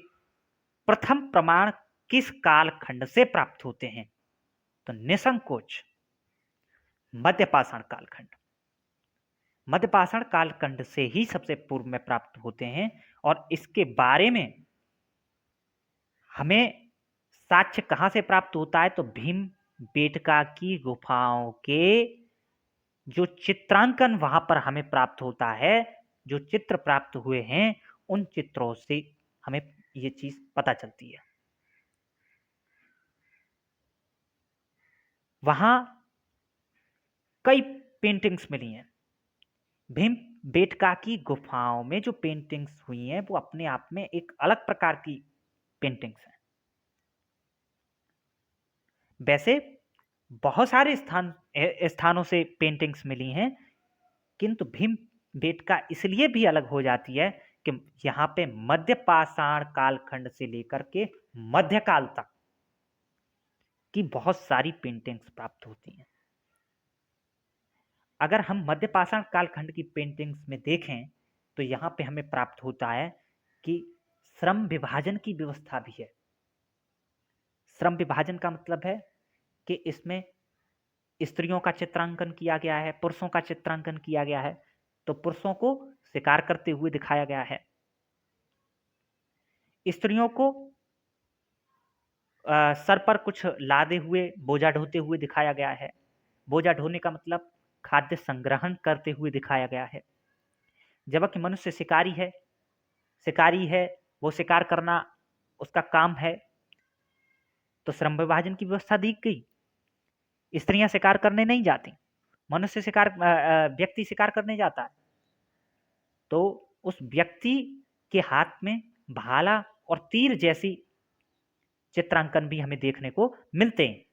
प्रथम प्रमाण किस कालखंड से प्राप्त होते हैं, तो निसंकोच मध्यपाषाण कालखंड। मध्यपाषाण कालखंड से ही सबसे पूर्व में प्राप्त होते हैं और इसके बारे में हमें साक्ष्य कहां से प्राप्त होता है, तो भीम बेटका की गुफाओं के जो चित्रांकन वहां पर हमें प्राप्त होता है, जो चित्र प्राप्त हुए हैं उन चित्रों से हमें ये चीज पता चलती है। वहां कई पेंटिंग्स मिली हैं। भीम बेटका की गुफाओं में जो पेंटिंग्स हुई हैं वो अपने आप में एक अलग प्रकार की पेंटिंग्स हैं। वैसे बहुत सारे स्थानों से पेंटिंग्स मिली हैं, किंतु भीम बेटका इसलिए भी अलग हो जाती है कि यहाँ पे मध्यपाषाण कालखंड से लेकर के मध्यकाल तक की बहुत सारी पेंटिंग्स प्राप्त होती हैं। अगर हम मध्यपाषाण कालखंड की पेंटिंग्स में देखें तो यहाँ पे हमें प्राप्त होता है कि श्रम विभाजन की व्यवस्था भी है। श्रम विभाजन का मतलब है कि इसमें स्त्रियों का चित्रांकन किया गया है, पुरुषों का चित्रांकन किया गया है। तो पुरुषों को शिकार करते हुए दिखाया गया है, स्त्रियों को सर पर कुछ लादे हुए बोझा ढोते हुए दिखाया गया है। बोझा ढोने का मतलब खाद्य संग्रहण करते हुए दिखाया गया है। जबकि मनुष्य शिकारी है, वो शिकार करना उसका काम है, तो श्रम विभाजन की व्यवस्था दी गई। स्त्रियां शिकार करने नहीं जाती, व्यक्ति शिकार करने जाता है। तो उस व्यक्ति के हाथ में भाला और तीर जैसी चित्रांकन भी हमें देखने को मिलते हैं।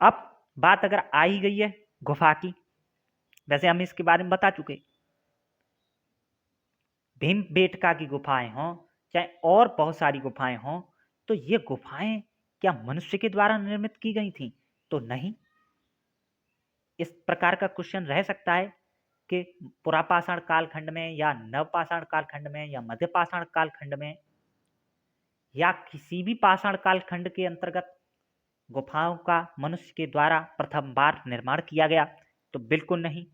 अब बात अगर आ ही गई है गुफा की, वैसे हम इसके बारे में बता चुके, भीमबेटका की गुफाएं हों चाहे और बहुत सारी गुफाएं हों, तो ये गुफाएं क्या मनुष्य के द्वारा निर्मित की गई थी? तो नहीं। इस प्रकार का क्वेश्चन रह सकता है कि पुरापाषाण कालखंड में या नवपाषाण कालखंड में या मध्यपाषाण कालखंड में या किसी भी पाषाण कालखंड के अंतर्गत गुफाओं का मनुष्य के द्वारा प्रथम बार निर्माण किया गया? तो बिल्कुल नहीं।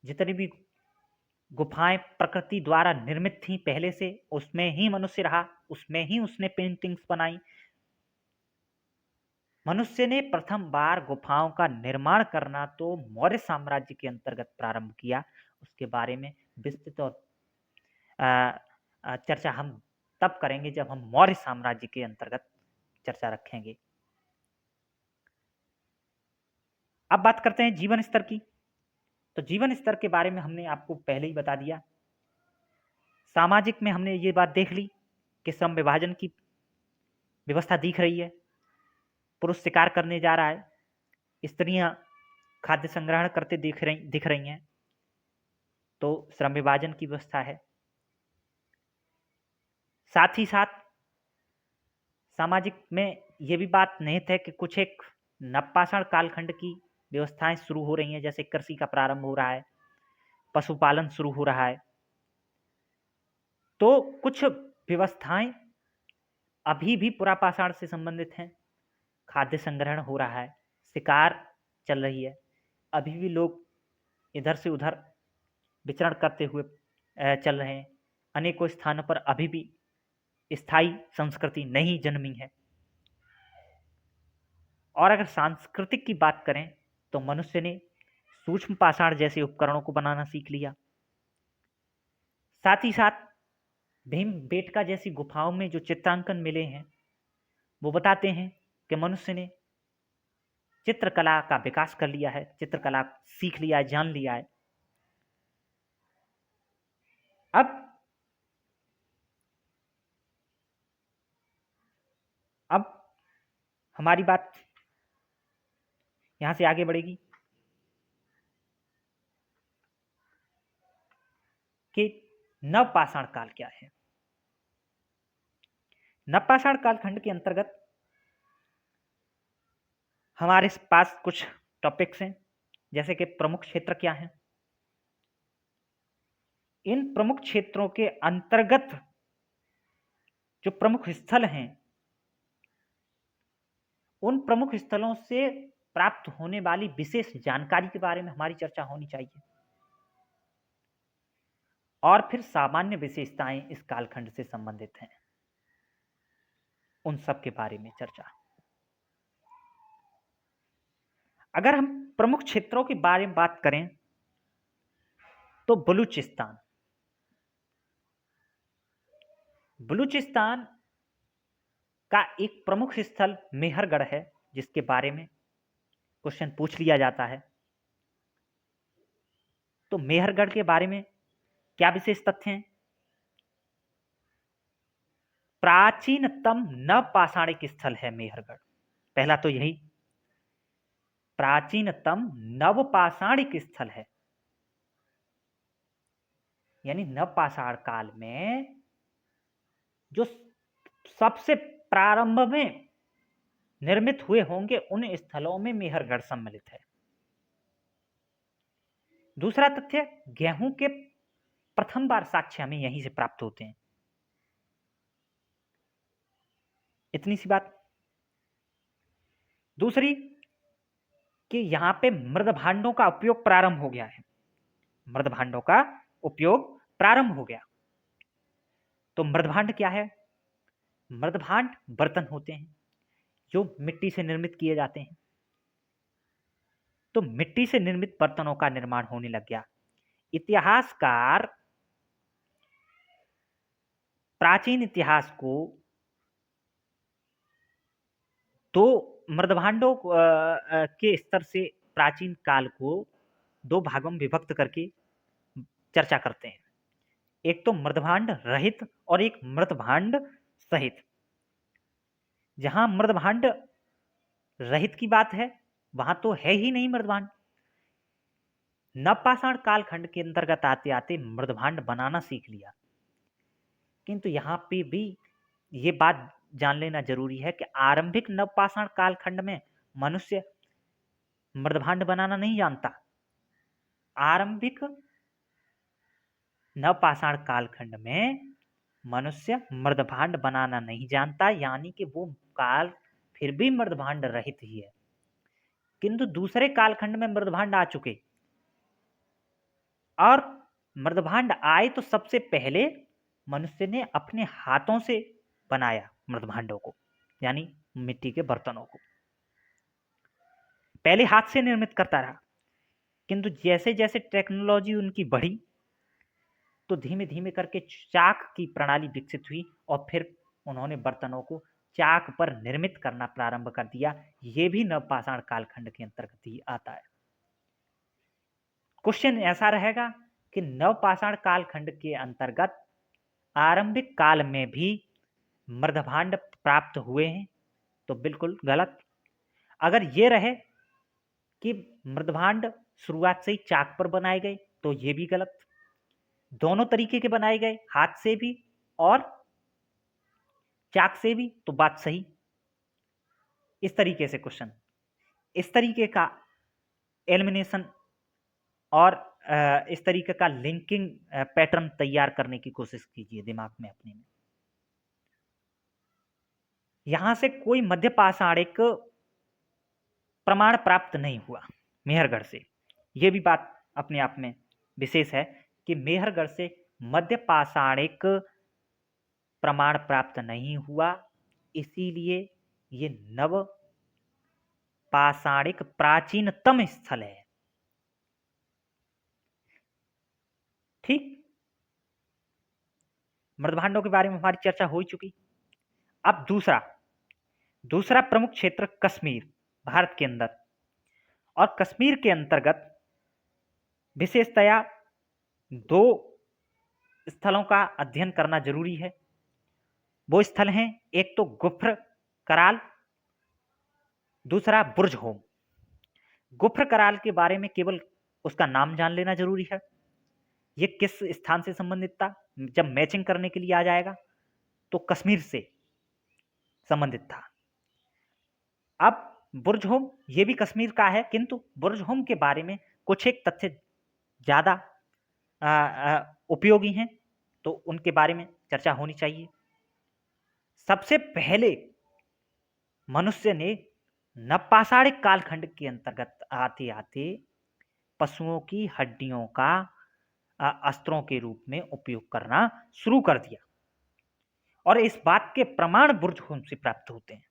जितनी भी गुफाएं प्रकृति द्वारा निर्मित थी पहले से, उसमें ही मनुष्य रहा, उसमें ही उसने पेंटिंग्स बनाई। मनुष्य ने प्रथम बार गुफाओं का निर्माण करना तो मौर्य साम्राज्य के अंतर्गत प्रारंभ किया। उसके बारे में विस्तृत और चर्चा हम तब करेंगे जब हम मौर्य साम्राज्य के अंतर्गत चर्चा रखेंगे। अब बात करते हैं जीवन स्तर की। तो जीवन स्तर के बारे में हमने आपको पहले ही बता दिया। सामाजिक में हमने ये बात देख ली कि श्रम विभाजन की व्यवस्था दिख रही है, पुरुष शिकार करने जा रहा है, स्त्रियां खाद्य संग्रहण करते दिख रही हैं, तो श्रम विभाजन की व्यवस्था है। साथ ही साथ सामाजिक में यह भी बात निहित है कि कुछ एक नवपाषाण कालखंड की व्यवस्थाएं शुरू हो रही हैं, जैसे कृषि का प्रारंभ हो रहा है, पशुपालन शुरू हो रहा है। तो कुछ व्यवस्थाएं अभी भी पुरापाषाण से संबंधित हैं। खाद्य संग्रहण हो रहा है, शिकार चल रही है, अभी भी लोग इधर से उधर विचरण करते हुए चल रहे हैं। अनेकों स्थानों पर अभी भी स्थायी संस्कृति नहीं जन्मी है। और अगर सांस्कृतिक की बात करें तो मनुष्य ने सूक्ष्म पाषाण जैसे उपकरणों को बनाना सीख लिया। साथ ही साथ भीमबेटका जैसी गुफाओं में जो चित्रांकन मिले हैं वो बताते हैं कि मनुष्य ने चित्रकला का विकास कर लिया है, चित्रकला सीख लिया है, जान लिया है। अब हमारी बात यहां से आगे बढ़ेगी कि नवपाषाण काल क्या है। नवपाषाण कालखंड के अंतर्गत हमारे पास कुछ टॉपिक्स हैं, जैसे कि प्रमुख क्षेत्र क्या हैं। इन प्रमुख क्षेत्रों के अंतर्गत जो प्रमुख स्थल हैं, उन प्रमुख स्थलों से प्राप्त होने वाली विशेष जानकारी के बारे में हमारी चर्चा होनी चाहिए। और फिर सामान्य विशेषताएं इस कालखंड से संबंधित हैं, उन सब के बारे में चर्चा। अगर हम प्रमुख क्षेत्रों के बारे में बात करें तो बलूचिस्तान का एक प्रमुख स्थल मेहरगढ़ है, जिसके बारे में क्वेश्चन पूछ लिया जाता है। तो मेहरगढ़ के बारे में क्या विशेष तथ्य हैं? प्राचीनतम नवपाषाणिक स्थल है मेहरगढ़। पहला तो यही, प्राचीनतम नवपाषाणिक स्थल है, यानी नवपाषाण काल में जो सबसे प्रारंभ में निर्मित हुए होंगे उन स्थलों में मेहरगढ़ सम्मिलित है। दूसरा तथ्य, गेहूं के प्रथम बार साक्ष्य हमें यहीं से प्राप्त होते हैं। इतनी सी बात। दूसरी कि यहां पे मृदभांडों का उपयोग प्रारंभ हो गया है, मृदभांडों का उपयोग प्रारंभ हो गया। तो मृदभांड क्या है? मृदभांड बर्तन होते हैं जो मिट्टी से निर्मित किए जाते हैं। तो मिट्टी से निर्मित बर्तनों का निर्माण होने लग गया। इतिहासकार प्राचीन इतिहास को दो मृदभांडों के स्तर से प्राचीन काल को दो भागों में विभक्त करके चर्चा करते हैं। एक तो मृदभांड रहित और एक मृदभांड सहित। जहां मृदभांड रहित की बात है, वहां तो है ही नहीं मृदभांड। नवपाषाण कालखंड के अंतर्गत आते आते मृदभांड बनाना सीख लिया, किंतु यहाँ पे भी ये बात जान लेना जरूरी है कि आरंभिक नवपाषाण कालखंड में मनुष्य मृदभांड बनाना नहीं जानता। आरंभिक नवपाषाण कालखंड में मनुष्य मृदभांड बनाना नहीं जानता, यानी कि वो काल फिर भी मृदभांड रहित ही है। किंतु दूसरे कालखंड में मृदभांड आ चुके, और मृदभांड आए तो सबसे पहले मनुष्य ने अपने हाथों से बनाया मृदभांडों को, यानी मिट्टी के बर्तनों को पहले हाथ से निर्मित करता रहा। किंतु जैसे जैसे टेक्नोलॉजी उनकी बढ़ी तो धीमे धीमे करके चाक की प्रणाली विकसित हुई, और फिर उन्होंने बर्तनों को चाक पर निर्मित करना प्रारंभ कर दिया। यह भी नवपाषाण कालखंड के अंतर्गत ही आता है। क्वेश्चन ऐसा रहेगा कि नवपाषाण कालखंड के अंतर्गत आरंभिक काल में भी मृदभांड प्राप्त हुए हैं, तो बिल्कुल गलत। अगर ये रहे कि मृदभांड शुरुआत से ही चाक पर बनाए गए, तो ये भी गलत। दोनों तरीके के बनाए गए, हाथ से भी और चाक से भी, तो बात सही। इस तरीके से क्वेश्चन, इस तरीके का एलिमिनेशन और इस तरीके का लिंकिंग पैटर्न तैयार करने की कोशिश कीजिए दिमाग में अपने में। यहां से कोई मध्य पाषाणिक प्रमाण प्राप्त नहीं हुआ मेहरगढ़ से। यह भी बात अपने आप में विशेष है कि मेहरगढ़ से मध्य पाषाणिक प्रमाण प्राप्त नहीं हुआ, इसीलिए ये नव पाषाणिक प्राचीनतम स्थल है। ठीक, मृदभांडों के बारे में हमारी चर्चा हो चुकी। अब दूसरा प्रमुख क्षेत्र कश्मीर, भारत के अंदर, और कश्मीर के अंतर्गत विशेषतया दो स्थलों का अध्ययन करना जरूरी है। वो स्थल हैं, एक तो गुफ्र कराल, दूसरा बुर्ज होम। गुफ्र कराल के बारे में केवल उसका नाम जान लेना जरूरी है। ये किस स्थान से संबंधित था, जब मैचिंग करने के लिए आ जाएगा तो कश्मीर से संबंधित था। अब बुर्ज होम ये भी कश्मीर का है, किंतु बुर्ज होम के बारे में कुछ एक तथ्य ज्यादा उपयोगी हैं, तो उनके बारे में चर्चा होनी चाहिए। सबसे पहले मनुष्य ने नवपाषाणिक कालखंड के अंतर्गत आते आते पशुओं की हड्डियों का अस्त्रों के रूप में उपयोग करना शुरू कर दिया, और इस बात के प्रमाण बुर्ज होम से प्राप्त होते हैं।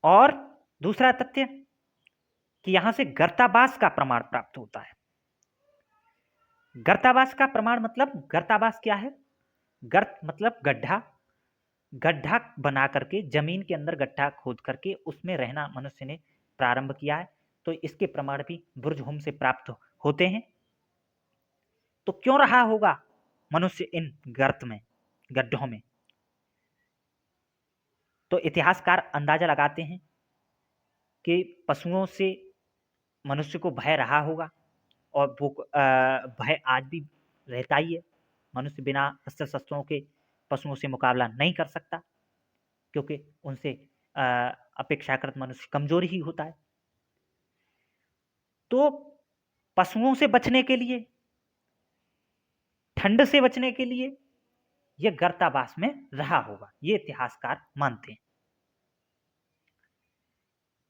और दूसरा तथ्य कि यहां से गर्ताबास का प्रमाण प्राप्त होता है। गर्ताबास का प्रमाण मतलब, गर्ताबास क्या है? गर्त मतलब गड्ढा, गड्ढा बना करके जमीन के अंदर गड्ढा खोद करके उसमें रहना मनुष्य ने प्रारंभ किया है, तो इसके प्रमाण भी बुर्ज होम से प्राप्त होते हैं। तो क्यों रहा होगा मनुष्य इन गर्त में, गड्ढों में? तो इतिहासकार अंदाजा लगाते हैं कि पशुओं से मनुष्य को भय रहा होगा, और वो भय आज भी रहता ही है। मनुष्य बिना अस्त्र शस्त्रों के पशुओं से मुकाबला नहीं कर सकता, क्योंकि उनसे अपेक्षाकृत मनुष्य कमजोर ही होता है। तो पशुओं से बचने के लिए, ठंड से बचने के लिए यह गर्तावास में रहा होगा, ये इतिहासकार मानते हैं।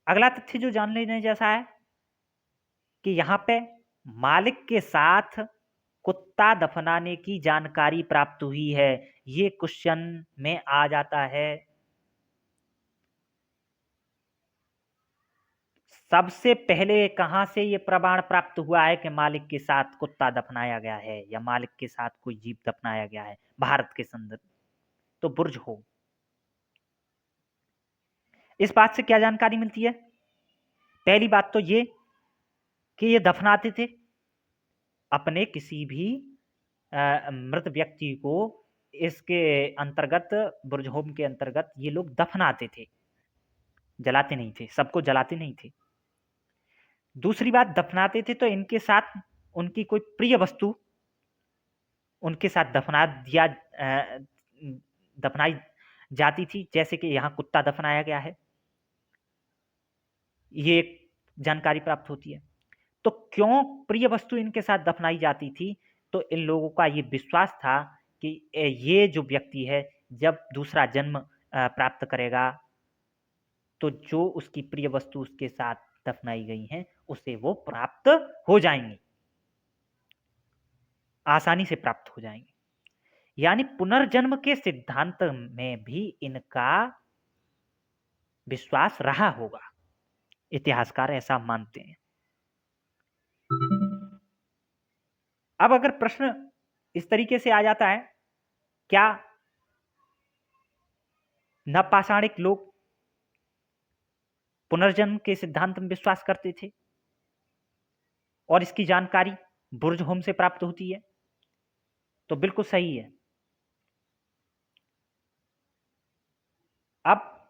अगला तथ्य जो जान लेने जैसा है कि यहां पे मालिक के साथ कुत्ता दफनाने की जानकारी प्राप्त हुई है। ये क्वेश्चन में आ जाता है। सबसे पहले कहां से ये प्रमाण प्राप्त हुआ है कि मालिक के साथ कुत्ता दफनाया गया है या मालिक के साथ कोई जीव दफनाया गया है भारत के संदर्भ? तो बुर्ज हो। इस बात से क्या जानकारी मिलती है? पहली बात तो ये कि ये दफनाते थे अपने किसी भी मृत व्यक्ति को इसके अंतर्गत, बुर्जहोम के अंतर्गत ये लोग दफनाते थे, जलाते नहीं थे, सबको जलाते नहीं थे। दूसरी बात, दफनाते थे तो इनके साथ उनकी कोई प्रिय वस्तु उनके साथ दफनाई जाती थी, जैसे कि यहाँ कुत्ता दफनाया गया है, ये एक जानकारी प्राप्त होती है। तो क्यों प्रिय वस्तु इनके साथ दफनाई जाती थी? तो इन लोगों का ये विश्वास था कि ये जो व्यक्ति है, जब दूसरा जन्म प्राप्त करेगा तो जो उसकी प्रिय वस्तु उसके साथ दफनाई गई हैं उसे वो प्राप्त हो जाएंगी, आसानी से प्राप्त हो जाएंगी। यानी पुनर्जन्म के सिद्धांत में भी इनका विश्वास रहा होगा, इतिहासकार ऐसा मानते हैं। अब अगर प्रश्न इस तरीके से आ जाता है, क्या नवपाषाणिक लोग पुनर्जन्म के सिद्धांत में विश्वास करते थे और इसकी जानकारी बुर्जहोम से प्राप्त होती है? तो बिल्कुल सही है। अब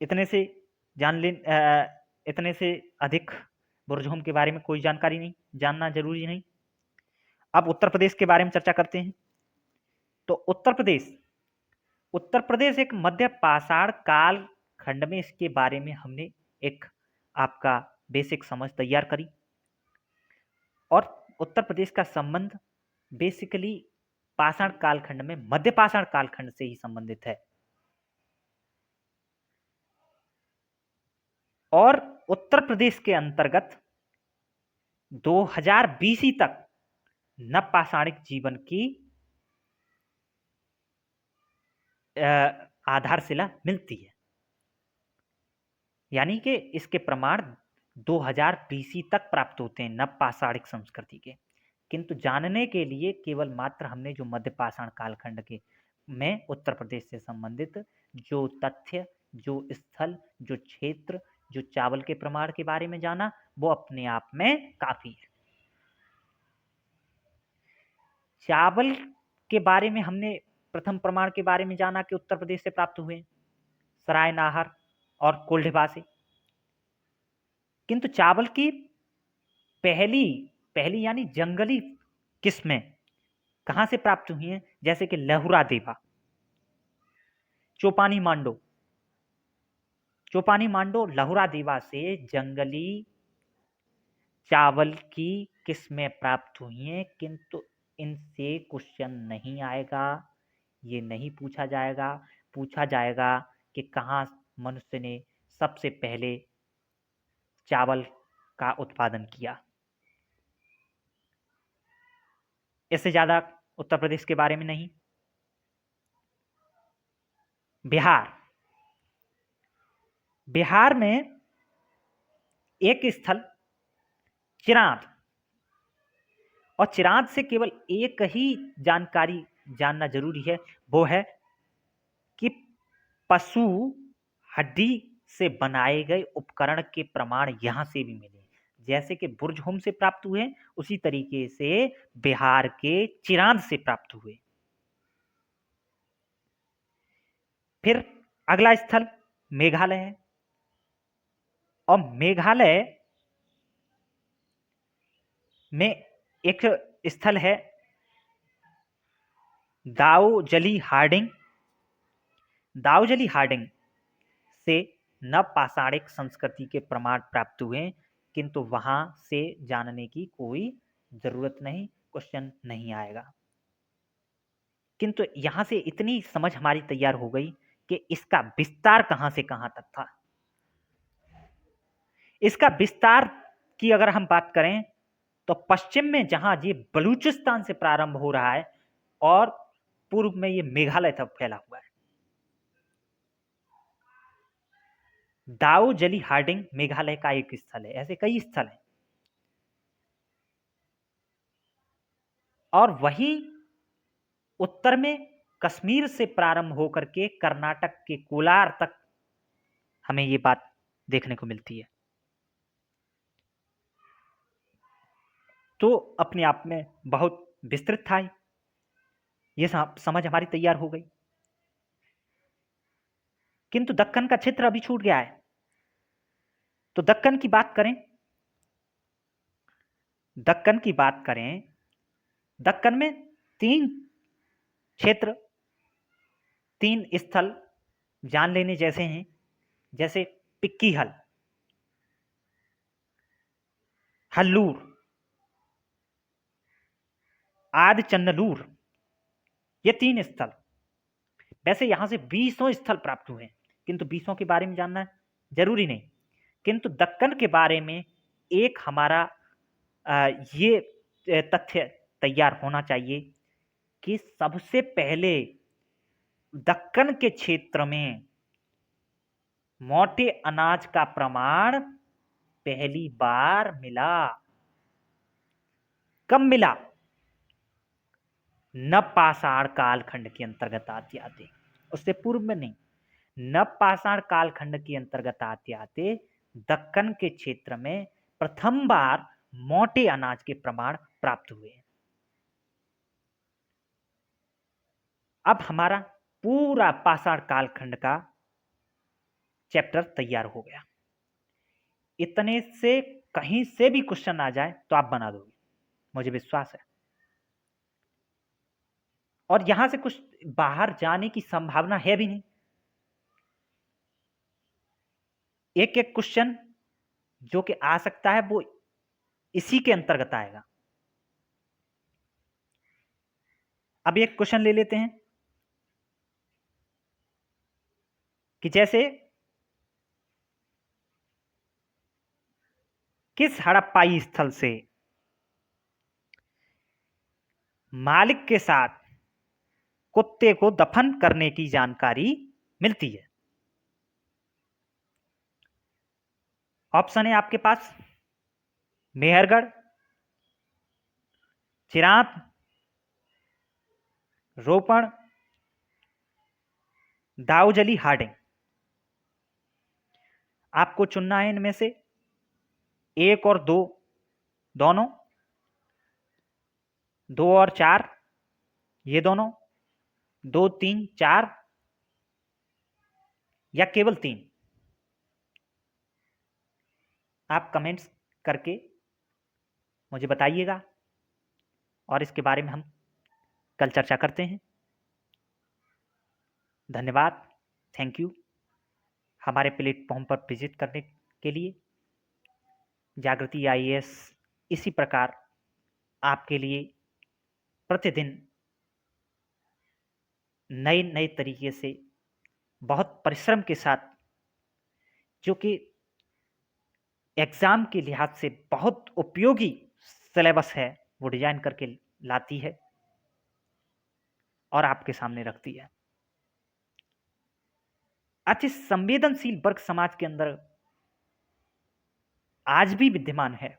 इतने से इतने से अधिक बुर्जहोम के बारे में कोई जानकारी नहीं, जानना जरूरी नहीं। अब उत्तर प्रदेश के बारे में चर्चा करते हैं। तो उत्तर प्रदेश एक मध्य पाषाण काल खंड में, इसके बारे में हमने एक आपका बेसिक समझ तैयार करी। और उत्तर प्रदेश का संबंध बेसिकली पाषाण कालखंड में मध्य पाषाण कालखंड से ही संबंधित है। और उत्तर प्रदेश के अंतर्गत 2000 BC तक नवपाषाणिक जीवन की आधारशिला मिलती है। यानी कि इसके प्रमाण 2000 BC तक प्राप्त होते हैं नवपाषाणिक संस्कृति के। किंतु जानने के लिए केवल मात्र हमने जो मध्य पाषाण कालखंड के में उत्तर प्रदेश से संबंधित जो तथ्य, जो स्थल, जो क्षेत्र, जो चावल के प्रमाण के बारे में जाना, वो अपने आप में काफी है। चावल के बारे में हमने प्रथम प्रमाण के बारे में जाना कि उत्तर प्रदेश से प्राप्त हुए, सराय नाहर और कोल्ढिबा से। किंतु चावल की पहली पहली यानी जंगली किस्में कहां से प्राप्त हुई हैं? जैसे कि लहुरा देवा, चोपानी मांडो। चोपानी मांडो, लहुरा देवा से जंगली चावल की किस्में प्राप्त हुई हैं। किंतु इनसे क्वेश्चन नहीं आएगा, ये नहीं पूछा जाएगा। पूछा जाएगा कि कहाँ मनुष्य ने सबसे पहले चावल का उत्पादन किया। इससे ज्यादा उत्तर प्रदेश के बारे में नहीं। बिहार में एक स्थल चिरांद, और चिरांद से केवल एक ही जानकारी जानना जरूरी है, वो है कि पशु हड्डी से बनाए गए उपकरण के प्रमाण यहां से भी मिले। जैसे कि बुर्जहोम से प्राप्त हुए, उसी तरीके से बिहार के चिरांद से प्राप्त हुए। फिर अगला स्थल मेघालय है, और मेघालय में एक स्थल है दाओजली हार्डिंग। दाओजली हार्डिंग से नवपाषाणिक संस्कृति के प्रमाण प्राप्त हुए, किंतु वहां से जानने की कोई जरूरत नहीं, क्वेश्चन नहीं आएगा। किंतु यहां से इतनी समझ हमारी तैयार हो गई कि इसका विस्तार कहां से कहां तक था। इसका विस्तार की अगर हम बात करें तो पश्चिम में जहां ये बलूचिस्तान से प्रारंभ हो रहा है, और पूर्व में ये मेघालय तक फैला हुआ है। दाओजली हार्डिंग मेघालय का एक स्थल है, ऐसे कई स्थल हैं। और वही उत्तर में कश्मीर से प्रारंभ होकर के कर्नाटक के कोलार तक हमें ये बात देखने को मिलती है। तो अपने आप में बहुत विस्तृत था। ये समझ हमारी तैयार हो गई। किंतु दक्कन का क्षेत्र अभी छूट गया है। तो दक्कन की बात करें, दक्कन की बात करें, दक्कन में 3 क्षेत्र, 3 स्थल जान लेने जैसे हैं, जैसे पिक्कीहल, हल्लूर, आदचन्नलूर, ये 3 स्थल। वैसे यहां से 20 स्थल प्राप्त हुए हैं, किंतु 20 के बारे में जानना जरूरी नहीं। किंतु दक्कन के बारे में एक हमारा ये तथ्य तैयार होना चाहिए कि सबसे पहले दक्कन के क्षेत्र में मोटे अनाज का प्रमाण पहली बार मिला। कब मिला? नवपाषाण कालखंड के अंतर्गत आते आते, उससे पूर्व में नहीं। नवपाषाण कालखंड के अंतर्गत आते आते दक्कन के क्षेत्र में प्रथम बार मोटे अनाज के प्रमाण प्राप्त हुए। अब हमारा पूरा पाषाण कालखंड का चैप्टर तैयार हो गया। इतने से कहीं से भी क्वेश्चन आ जाए तो आप बना दोगे, मुझे विश्वास है। और यहां से कुछ बाहर जाने की संभावना है भी नहीं। एक एक क्वेश्चन जो कि आ सकता है वो इसी के अंतर्गत आएगा। अब एक क्वेश्चन ले लेते हैं कि जैसे किस हड़प्पाई स्थल से मालिक के साथ कुत्ते को दफन करने की जानकारी मिलती है? ऑप्शन है आपके पास मेहरगढ़, चिरांत, रोपण, दाऊजली, हार्डिंग। आपको चुनना है इनमें से 1 और 2, दोनों, 2 और 4, ये दोनों, 2, 3, 4, या केवल 3। आप कमेंट्स करके मुझे बताइएगा और इसके बारे में हम कल चर्चा करते हैं। धन्यवाद, थैंक यू हमारे प्लेटफॉर्म पर विजिट करने के लिए। जागृति आईएएस इसी प्रकार आपके लिए प्रतिदिन नए नए तरीके से बहुत परिश्रम के साथ, जो कि एग्जाम के लिहाज से बहुत उपयोगी सिलेबस है, वो डिजाइन करके लाती है और आपके सामने रखती है। अति संवेदनशील वर्ग समाज के अंदर आज भी विद्यमान है,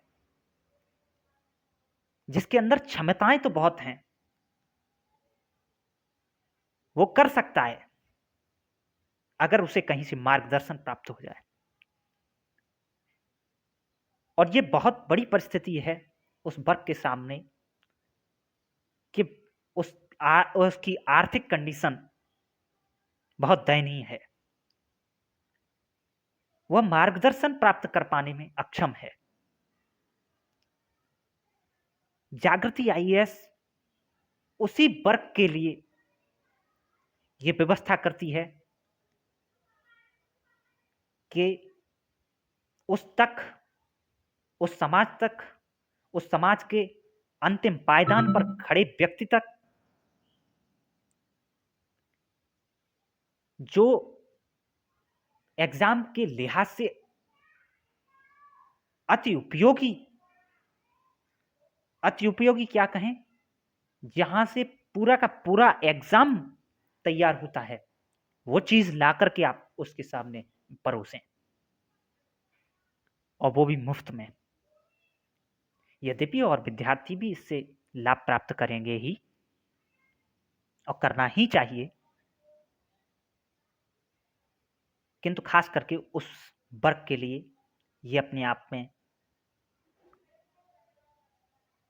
जिसके अंदर क्षमताएं तो बहुत हैं, वो कर सकता है अगर उसे कहीं से मार्गदर्शन प्राप्त हो जाए। और ये बहुत बड़ी परिस्थिति है उस वर्ग के सामने कि उसकी आर्थिक कंडीशन बहुत दयनीय है, वह मार्गदर्शन प्राप्त कर पाने में अक्षम है। जागृति आईएएस उसी वर्ग के लिए यह व्यवस्था करती है कि उस तक, उस समाज तक, उस समाज के अंतिम पायदान पर खड़े व्यक्ति तक जो एग्जाम के लिहाज से अति उपयोगी क्या कहें, जहां से पूरा का पूरा एग्जाम तैयार होता है, वो चीज ला करके आप उसके सामने परोसें, और वो भी मुफ्त में। यद्यपि और विद्यार्थी भी इससे लाभ प्राप्त करेंगे ही, और करना ही चाहिए, किंतु खास करके उस वर्ग के लिए ये अपने आप में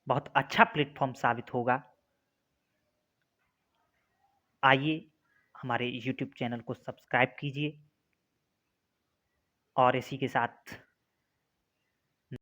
बहुत अच्छा प्लेटफॉर्म साबित होगा आइए हमारे यूट्यूब चैनल को सब्सक्राइब कीजिए और इसी के साथ